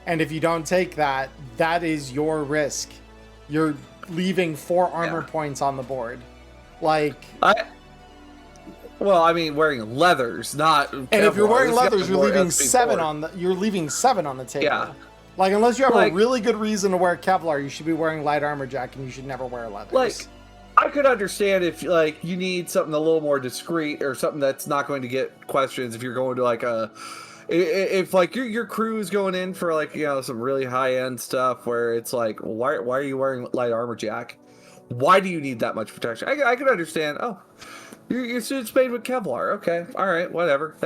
And if you don't take that, that is your risk. You're leaving 4 armor points on the board. Like, well, I mean, wearing leathers, not. And if you're wearing leathers, you're leaving 7 on the table. Yeah. Like, unless you have a really good reason to wear Kevlar, you should be wearing light armor jack, and you should never wear leathers. Like, I could understand if like you need something a little more discreet or something that's not going to get questions. If you're going to like if like your crew is going in for like, you know, some really high end stuff where it's like, why are you wearing light armor jack? Why do you need that much protection? I can understand. Oh, your suit's made with Kevlar. Okay, all right, whatever.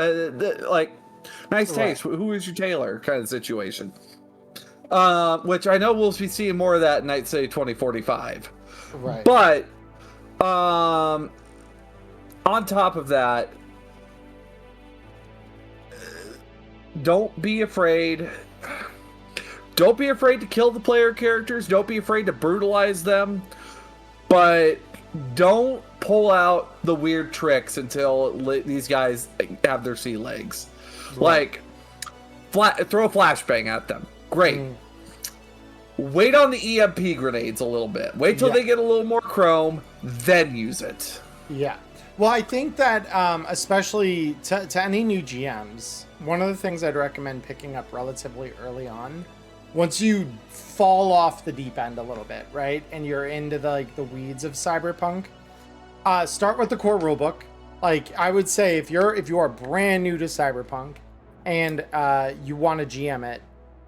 Like, nice taste. Who is your tailor? Kind of situation. Which I know we'll be seeing more of that in Night City 2045. Right. But on top of that, don't be afraid. don't be afraid to kill the player characters. Don't be afraid to brutalize them. But don't pull out the weird tricks until these guys have their sea legs. Right. Like, throw a flashbang at them. Great. Wait on the EMP grenades a little bit. Wait till they get a little more chrome, then use it. Yeah. Well, I think that especially to any new GMs, one of the things I'd recommend picking up relatively early on, once you fall off the deep end a little bit, right, and you're into the weeds of Cyberpunk, start with the core rulebook. Like, I would say if you are brand new to Cyberpunk and you want to GM it,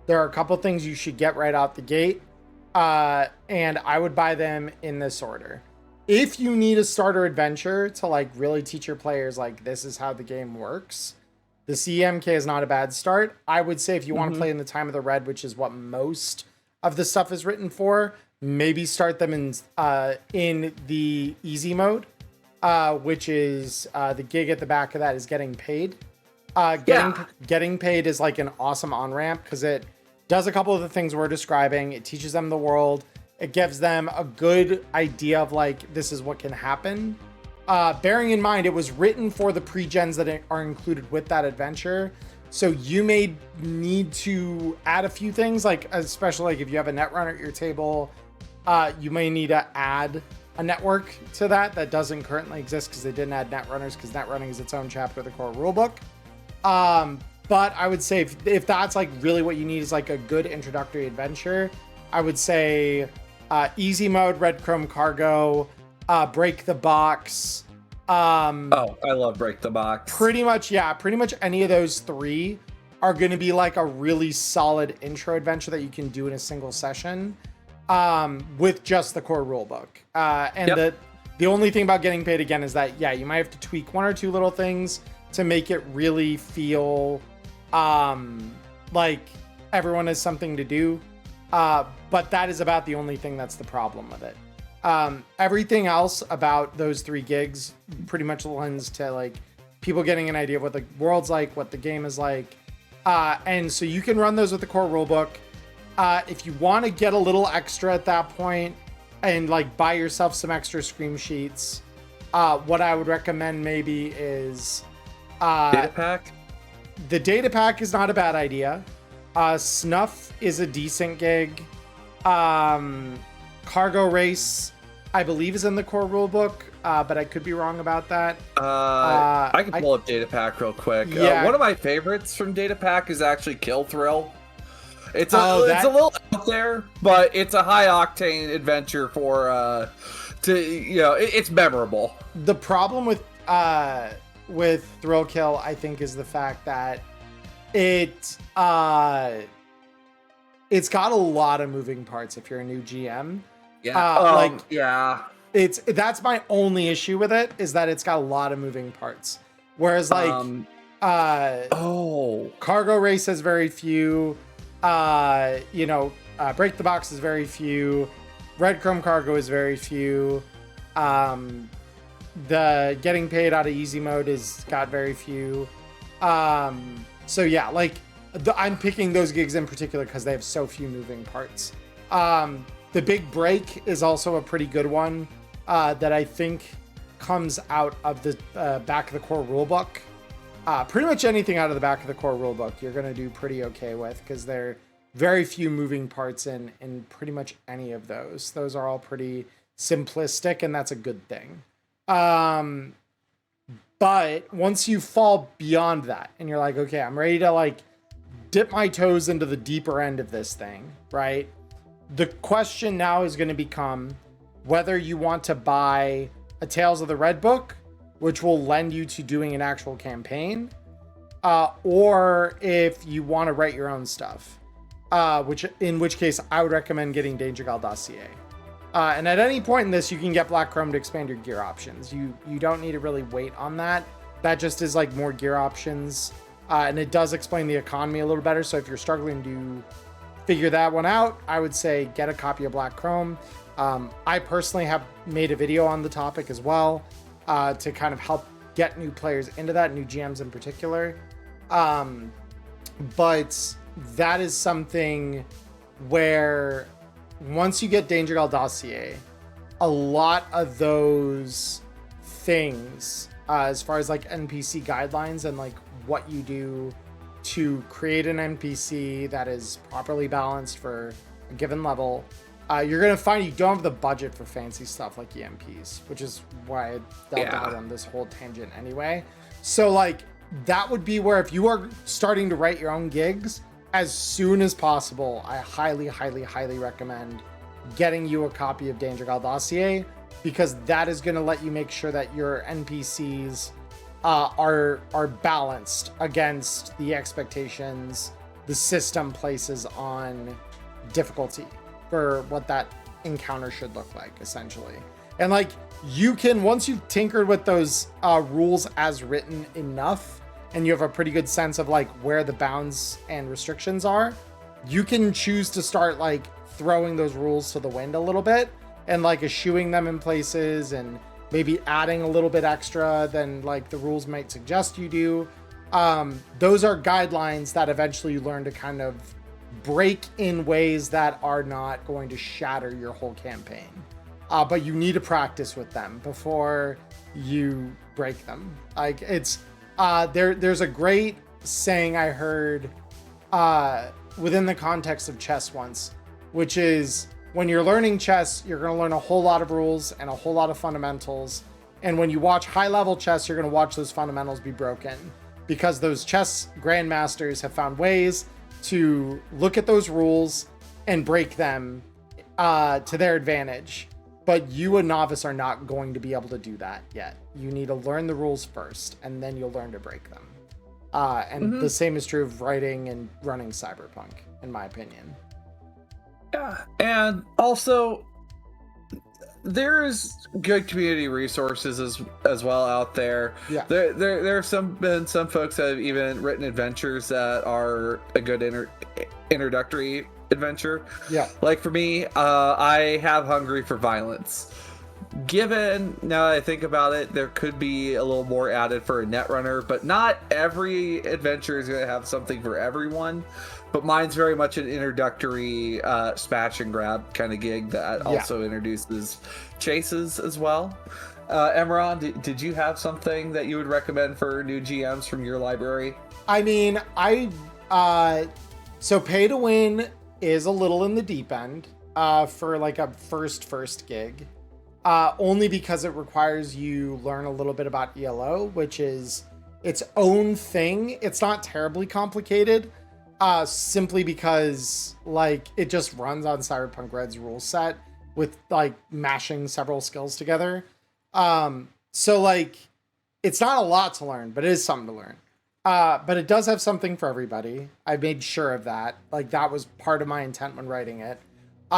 there are a couple things you should get right out the gate, and I would buy them in this order. If you need a starter adventure to like really teach your players like this is how the game works, the CMK is not a bad start. I would say if you want to play in the Time of the Red, which is what most of the stuff is written for, maybe start them in the easy mode, which is the gig at the back of that is getting paid. Getting paid is like an awesome on-ramp because it does a couple of the things we're describing. It teaches them the world. It gives them a good idea of like, this is what can happen. Bearing in mind, it was written for the pre-gens that are included with that adventure. So you may need to add a few things, like especially like if you have a netrunner at your table, you may need to add a network to that doesn't currently exist because they didn't add netrunners because netrunning is its own chapter of the core rulebook. But I would say if that's like really what you need is like a good introductory adventure, I would say easy mode, Red Chrome Cargo, Break the Box. I love Break the Box. Pretty much any of those three are going to be like a really solid intro adventure that you can do in a single session with just the core rulebook. The only thing about getting paid again is that, you might have to tweak one or two little things to make it really feel like everyone has something to do. But that is about the only thing that's the problem with it. Everything else about those 3 gigs pretty much lends to like people getting an idea of what the world's like, what the game is like. And so you can run those with the core rulebook. If you want to get a little extra at that point and like buy yourself some extra scream sheets, what I would recommend maybe is data pack. The data pack is not a bad idea. Snuff is a decent gig. Cargo Race, I believe, is in the core rulebook, but I could be wrong about that. I can pull up data pack real quick. One of my favorites from data pack is actually Kill Thrill. It's a little out there, but it's a high octane adventure for it's memorable. The problem with Thrill Kill, I think, is the fact that it's got a lot of moving parts if you're a new GM. That's my only issue with it, is that it's got a lot of moving parts. Whereas Cargo Race has very few. Break the Box is very few. Red Chrome Cargo is very few. The getting paid out of easy mode is got very few. I'm picking those gigs in particular because they have so few moving parts. The Big Break is also a pretty good one that I think comes out of the back of the core rulebook. Pretty much anything out of the back of the core rulebook you're going to do pretty okay with because there are very few moving parts in pretty much any of those. Those are all pretty simplistic, and that's a good thing. But once you fall beyond that and you're like, okay, I'm ready to like dip my toes into the deeper end of this thing, right? The question now is going to become whether you want to buy a Tales of the Red book, which will lend you to doing an actual campaign, or if you want to write your own stuff, in which case I would recommend getting Danger Gal Dossier. And at any point in this, you can get Black Chrome to expand your gear options. You don't need to really wait on that. That just is like more gear options. And it does explain the economy a little better. So if you're struggling to figure that one out, I would say get a copy of Black Chrome. I personally have made a video on the topic as well to kind of help get new players into that, new GMs in particular. But that is something where once you get Danger Girl Dossier, a lot of those things, as far as like NPC guidelines and like what you do to create an NPC that is properly balanced for a given level, you're going to find you don't have the budget for fancy stuff like EMPs, which is why I dealt out on this whole tangent anyway. So like that would be where if you are starting to write your own gigs, as soon as possible, I highly, highly, highly recommend getting you a copy of Danger Girl Dossier, because that is going to let you make sure that your NPCs are balanced against the expectations the system places on difficulty for what that encounter should look like, essentially. And like you can, once you've tinkered with those rules as written enough, and you have a pretty good sense of like where the bounds and restrictions are, you can choose to start like throwing those rules to the wind a little bit and like eschewing them in places and maybe adding a little bit extra than like the rules might suggest you do. Those are guidelines that eventually you learn to kind of break in ways that are not going to shatter your whole campaign. But you need to practice with them before you break them. Like it's, there's a great saying I heard within the context of chess once, which is when you're learning chess, you're going to learn a whole lot of rules and a whole lot of fundamentals. And when you watch high level chess, you're going to watch those fundamentals be broken, because those chess grandmasters have found ways to look at those rules and break them to their advantage. But you, a novice, are not going to be able to do that yet. You need to learn the rules first, and then you'll learn to break them. And the same is true of writing and running Cyberpunk, in my opinion. Yeah, and also there's good community resources as well out there. Yeah, there have been some folks that have even written adventures that are a good introductory adventure. Yeah, like for me, I have Hungry for Violence. Given now that I think about it, there could be a little more added for a netrunner, but not every adventure is going to have something for everyone. But mine's very much an introductory smash and grab kind of gig that also introduces chases as well. Emmerron, did you have something that you would recommend for new GMs from your library? I mean, so pay to win is a little in the deep end for like a first gig. Only because it requires you learn a little bit about ELO, which is its own thing. It's not terribly complicated, simply because like it just runs on Cyberpunk Red's rule set with like mashing several skills together. So like it's not a lot to learn, but it is something to learn. But it does have something for everybody. I made sure of that. Like that was part of my intent when writing it.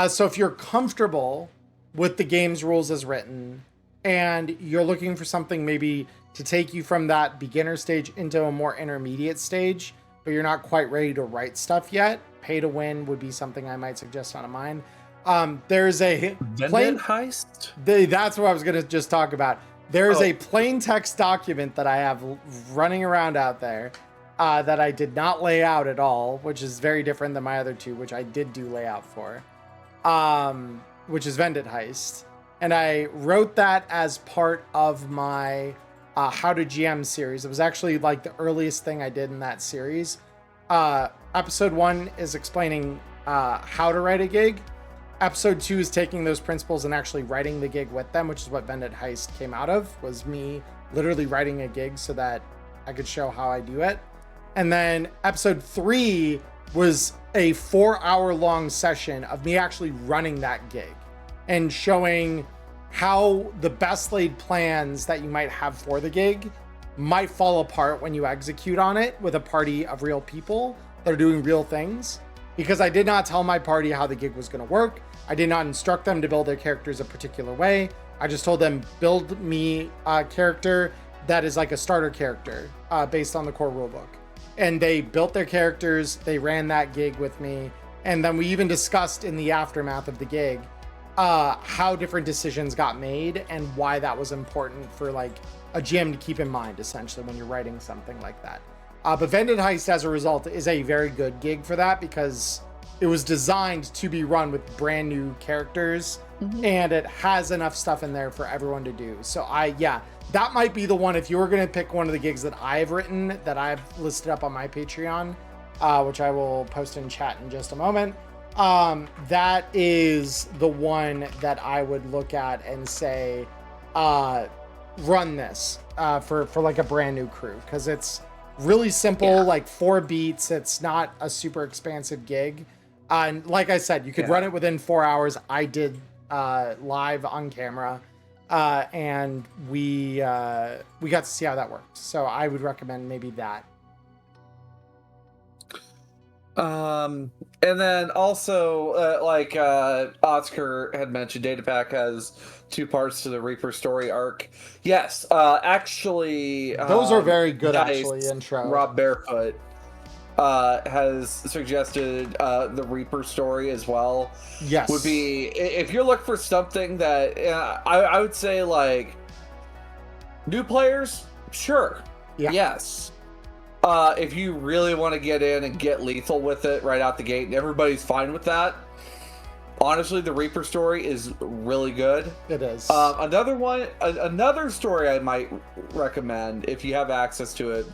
So if you're comfortable with the game's rules as written, and you're looking for something maybe to take you from that beginner stage into a more intermediate stage, but you're not quite ready to write stuff yet, pay to win would be something I might suggest on mine. There's a plain heist. That's what I was going to just talk about. There's a plain text document that I have running around out there that I did not lay out at all, which is very different than my other two, which I did do layout for. Which is Vended Heist. And I wrote that as part of my How to GM series. It was actually like the earliest thing I did in that series. Episode 1 is explaining how to write a gig. Episode 2 is taking those principles and actually writing the gig with them, which is what Vended Heist came out of, was me literally writing a gig so that I could show how I do it. And then episode 3 was a 4-hour long session of me actually running that gig and showing how the best laid plans that you might have for the gig might fall apart when you execute on it with a party of real people that are doing real things. Because I did not tell my party how the gig was going to work. I did not instruct them to build their characters a particular way. I just told them, build me a character that is like a starter character based on the core rulebook. And they built their characters, they ran that gig with me, and then we even discussed in the aftermath of the gig how different decisions got made and why that was important for like a GM to keep in mind, essentially, when you're writing something like that. But Vended Heist, as a result, is a very good gig for that, because it was designed to be run with brand new characters, and it has enough stuff in there for everyone to do. So that might be the one. If you were going to pick one of the gigs that I've written, that I've listed up on my Patreon, which I will post in chat in just a moment, that is the one that I would look at and say, run this for like a brand new crew, because it's really simple, like 4 beats. It's not a super expansive gig. And like I said, you could run it within 4 hours. I did live on camera, and we got to see how that works. So I would recommend maybe that. And then also, like Oscar had mentioned, Datapack has 2 parts to the Reaper story arc. Yes, actually, those are very good. Dice, Actually, intro. Rob Barefoot has suggested the Reaper story as well. Yes, would be, if you're looking for something that I would say, like, new players, sure, yes. If you really want to get in and get lethal with it right out the gate, and everybody's fine with that, honestly, the Reaper story is really good. It is. Another story I might recommend, if you have access to it,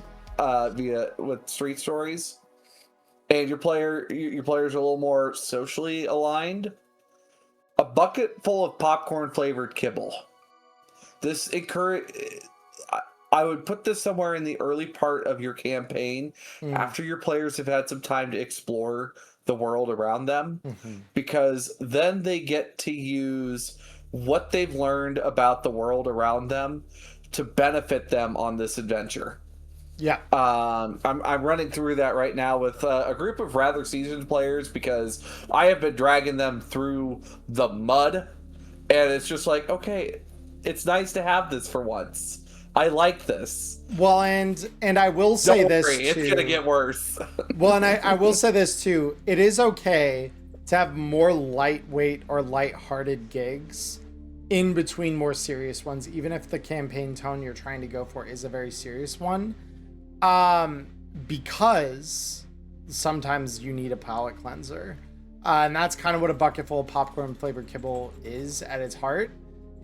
with Street Stories, and your players are a little more socially aligned, a bucket full of popcorn flavored kibble. I would put this somewhere in the early part of your campaign, after your players have had some time to explore the world around them, because then they get to use what they've learned about the world around them to benefit them on this adventure. Yeah. I'm running through that right now with a group of rather seasoned players, because I have been dragging them through the mud, and it's just like, okay, it's nice to have this for once. I like this. Well, and I will say this too. It's gonna get worse. Well, and I will say this too. It is okay to have more lightweight or lighthearted gigs in between more serious ones, even if the campaign tone you're trying to go for is a very serious one. Because sometimes you need a palate cleanser. And that's kind of what a bucket full of popcorn flavored kibble is at its heart,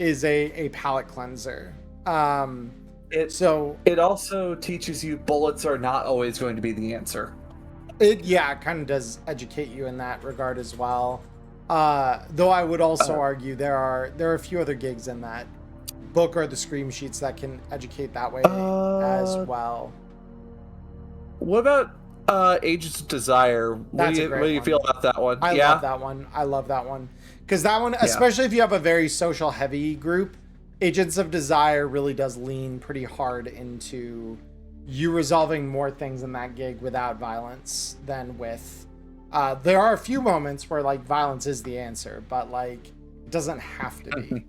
is a palate cleanser. It also teaches you bullets are not always going to be the answer. It kind of does educate you in that regard as well. Though I would also argue there are a few other gigs in that book or the scream sheets that can educate that way as well. What about Agents of Desire? What do you feel about that one? I love that one. Because that one, especially if you have a very social heavy group, Agents of Desire really does lean pretty hard into you resolving more things in that gig without violence than with. There are a few moments where like violence is the answer, but like it doesn't have to be.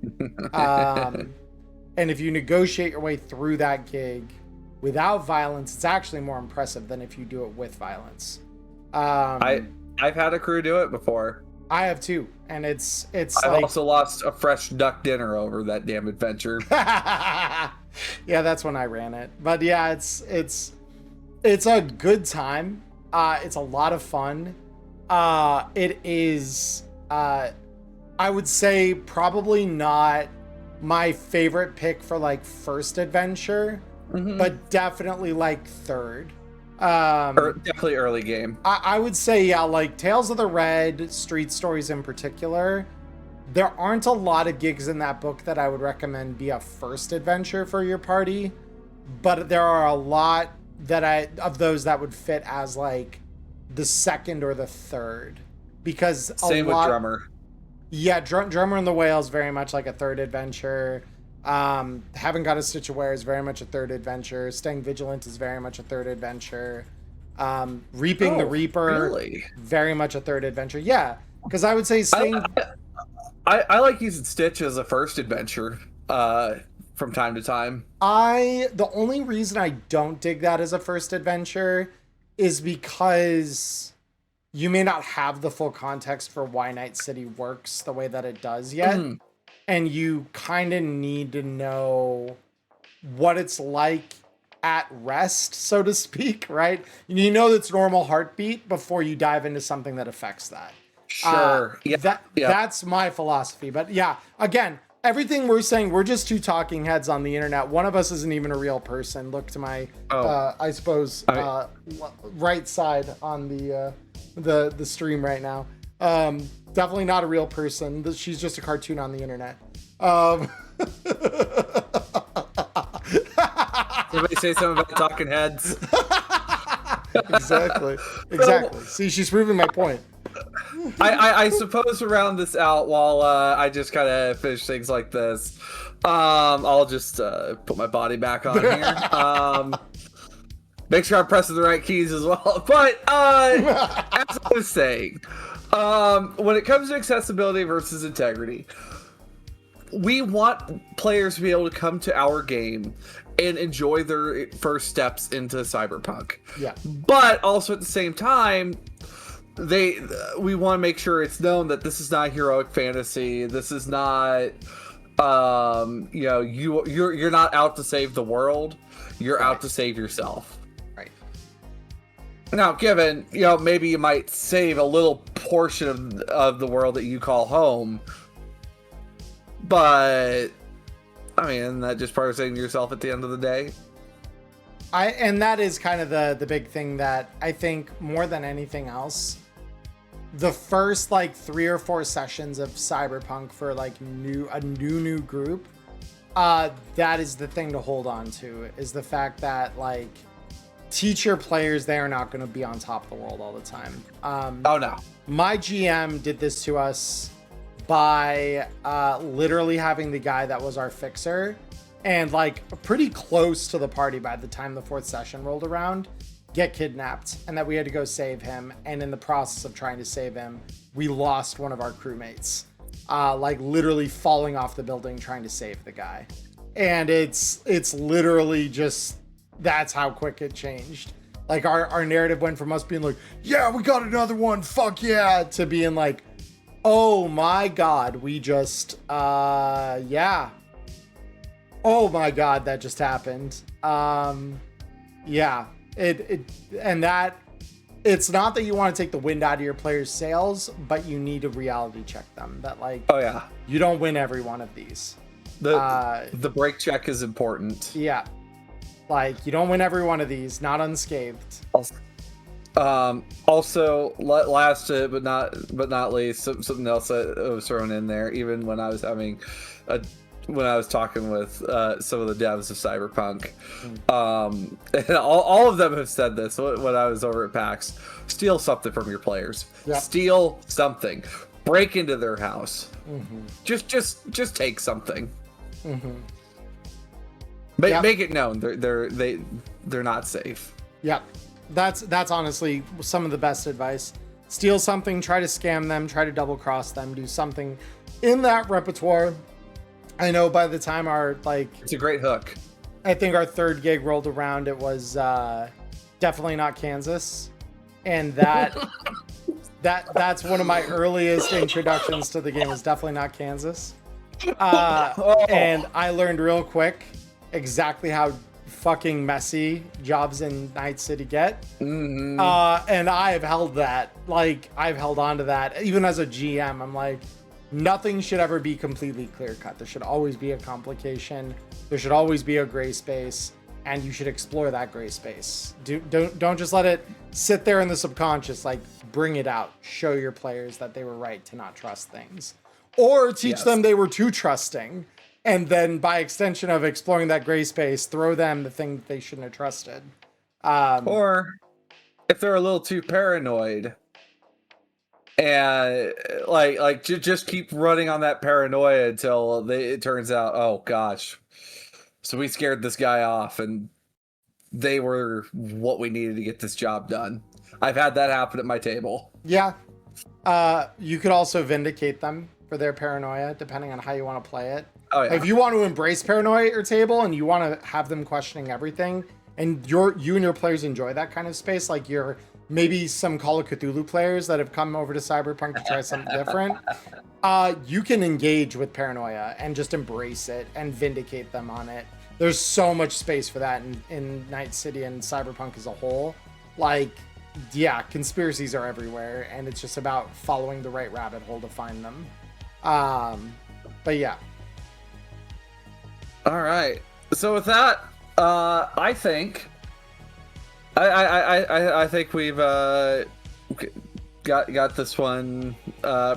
And if you negotiate your way through that gig without violence, it's actually more impressive than if you do it with violence. I've had a crew do it before. I have too, and it's. I've also lost a fresh duck dinner over that damn adventure. Yeah, that's when I ran it. But yeah, it's a good time. It's a lot of fun. It is. I would say probably not my favorite pick for like first adventure, but definitely like third. Definitely early game. I would say, like Tales of the Red, Street Stories in particular, there aren't a lot of gigs in that book that I would recommend be a first adventure for your party, but there are a lot of those that would fit as like the second or the third, because same with Drummer. Yeah, Drummer and the Whale is very much like a third adventure. Haven't Got a Stitch of Wear is very much a third adventure. Staying Vigilant is very much a third adventure. Reaping the Reaper, really? Very much a third adventure. Yeah, because I would say Staying... I like using Stitch as a first adventure from time to time. The only reason I don't dig that as a first adventure is because you may not have the full context for why Night City works the way that it does yet. And you kind of need to know what it's like at rest, so to speak, right? You know it's normal heartbeat before you dive into something that affects that. Sure. That's my philosophy. But yeah, again, everything we're saying, we're just two talking heads on the internet. One of us isn't even a real person. Look to my, I suppose, right side on the stream right now. Definitely not a real person. She's just a cartoon on the internet. Somebody say something about talking heads. Exactly. See, she's proving my point. I suppose to round this out, while I just kind of finish things like this, I'll just put my body back on here. Make sure I'm pressing the right keys as well. But as I was saying, when it comes to accessibility versus integrity, we want players to be able to come to our game and enjoy their first steps into Cyberpunk. Yeah. But also at the same time, we want to make sure it's known that this is not heroic fantasy. This is not you're not out to save the world. You're out to save yourself. Right. Now, given, maybe you might save a little portion of the world that you call home, but I mean, isn't that just part of saving yourself at the end of the day? And that is kind of the big thing that I think more than anything else, the first like 3 or 4 sessions of Cyberpunk for like a new group, that is the thing to hold on to, is the fact that like teach your players they are not going to be on top of the world all the time. Oh no. My GM did this to us by literally having the guy that was our fixer and like pretty close to the party by the time the 4th session rolled around, get kidnapped, and that we had to go save him. And in the process of trying to save him, we lost one of our crewmates, like literally falling off the building trying to save the guy. And it's literally just, that's how quick it changed. Like our narrative went from us being like, yeah, we got another one, fuck yeah, to being like, oh my god, we just yeah, oh my god, that just happened. Yeah, and that, it's not that you want to take the wind out of your players' sails, but you need to reality check them that like, oh yeah, you don't win every one of these. The break check is important. Yeah, like you don't win every one of these, not unscathed. Also, last but not least, something else that was thrown in there, even when I was talking with some of the devs of Cyberpunk, and all of them have said this when I was over at PAX: steal something from your players. Yeah. Steal something. Break into their house. Just take something. Make it known they're not safe. Yep. That's honestly some of the best advice. Steal something, try to scam them, try to double cross them, do something in that repertoire. I know by the time it's a great hook. I think our 3rd gig rolled around, it was definitely not Kansas. And that's one of my earliest introductions to the game, was definitely not Kansas. And I learned real quick exactly how fucking messy jobs in Night City get. And I've held that. Like, I've held on to that. Even as a GM, I'm like, nothing should ever be completely clear cut. There should always be a complication. There should always be a gray space, and you should explore that gray space. Don't just let it sit there in the subconscious. Like, bring it out. Show your players that they were right to not trust things, or teach them they were too trusting. And then by extension of exploring that gray space, throw them the thing that they shouldn't have trusted. Or if they're a little too paranoid, and just keep running on that paranoia until it turns out, oh gosh, so we scared this guy off and they were what we needed to get this job done. I've had that happen at my table. Yeah. You could also vindicate them for their paranoia, depending on how you want to play it. Oh, yeah. If you want to embrace paranoia at your table and you want to have them questioning everything, and you and your players enjoy that kind of space, like you're maybe some Call of Cthulhu players that have come over to Cyberpunk to try something different, you can engage with paranoia and just embrace it and vindicate them on it. there's so much space for that in Night City and Cyberpunk as a whole. Like, yeah, conspiracies are everywhere, and it's just about following the right rabbit hole to find them. But yeah. All right. So with that, I think I think we've got this one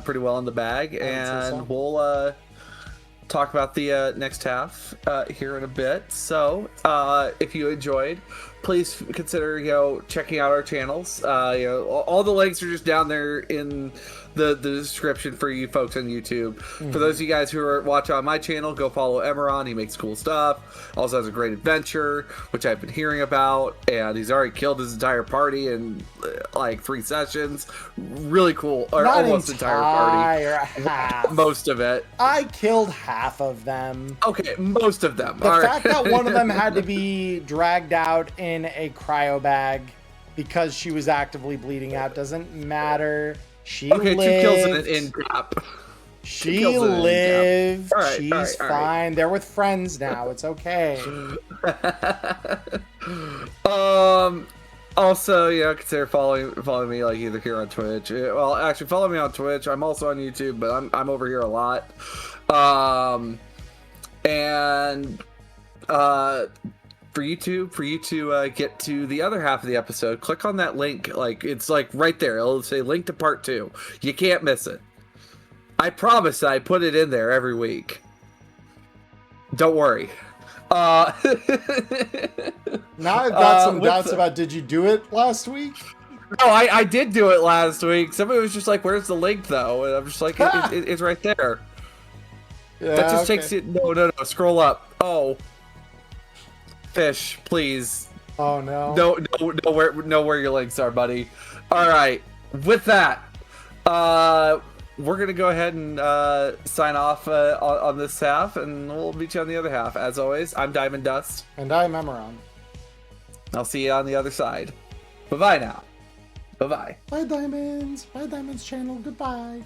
pretty well in the bag, and we'll talk about the next half here in a bit. So if you enjoyed, please consider checking out our channels. All the links are just down there in the description for you folks on YouTube. For those of you guys who are watching on my channel, go follow Emmerron. He makes cool stuff. Also has a great adventure, which I've been hearing about, and he's already killed his entire party in like 3 sessions. Really cool. Or Not almost entire party. half. Most of it. I killed half of them. Okay, most of them. The fact that one of them had to be dragged out in a cryo bag because she was actively bleeding out doesn't matter. She lived. 2 kills in an end cap. She lived. All right, She's fine. They're with friends now. It's okay. Also, consider following me, like, either here on Twitch. Well, actually, follow me on Twitch. I'm also on YouTube, but I'm over here a lot. And for you to get to the other half of the episode, click on that link. Like, it's like right there. It'll say link to part 2. You can't miss it. I promise I put it in there every week. Don't worry. Now I've got some doubts about, did you do it last week? No, I did do it last week. Somebody was just like, where's the link, though? And I'm just like, it's right there. Yeah, that just takes it. No. Scroll up. Oh. Fish, please. Oh, no. Know where your links are, buddy. All right. With that, we're going to go ahead and sign off on this half, and we'll meet you on the other half. As always, I'm Diamond Dust. And I'm Emmerron. I'll see you on the other side. Bye-bye now. Bye-bye. Bye, Diamonds. Bye, Diamonds channel. Goodbye.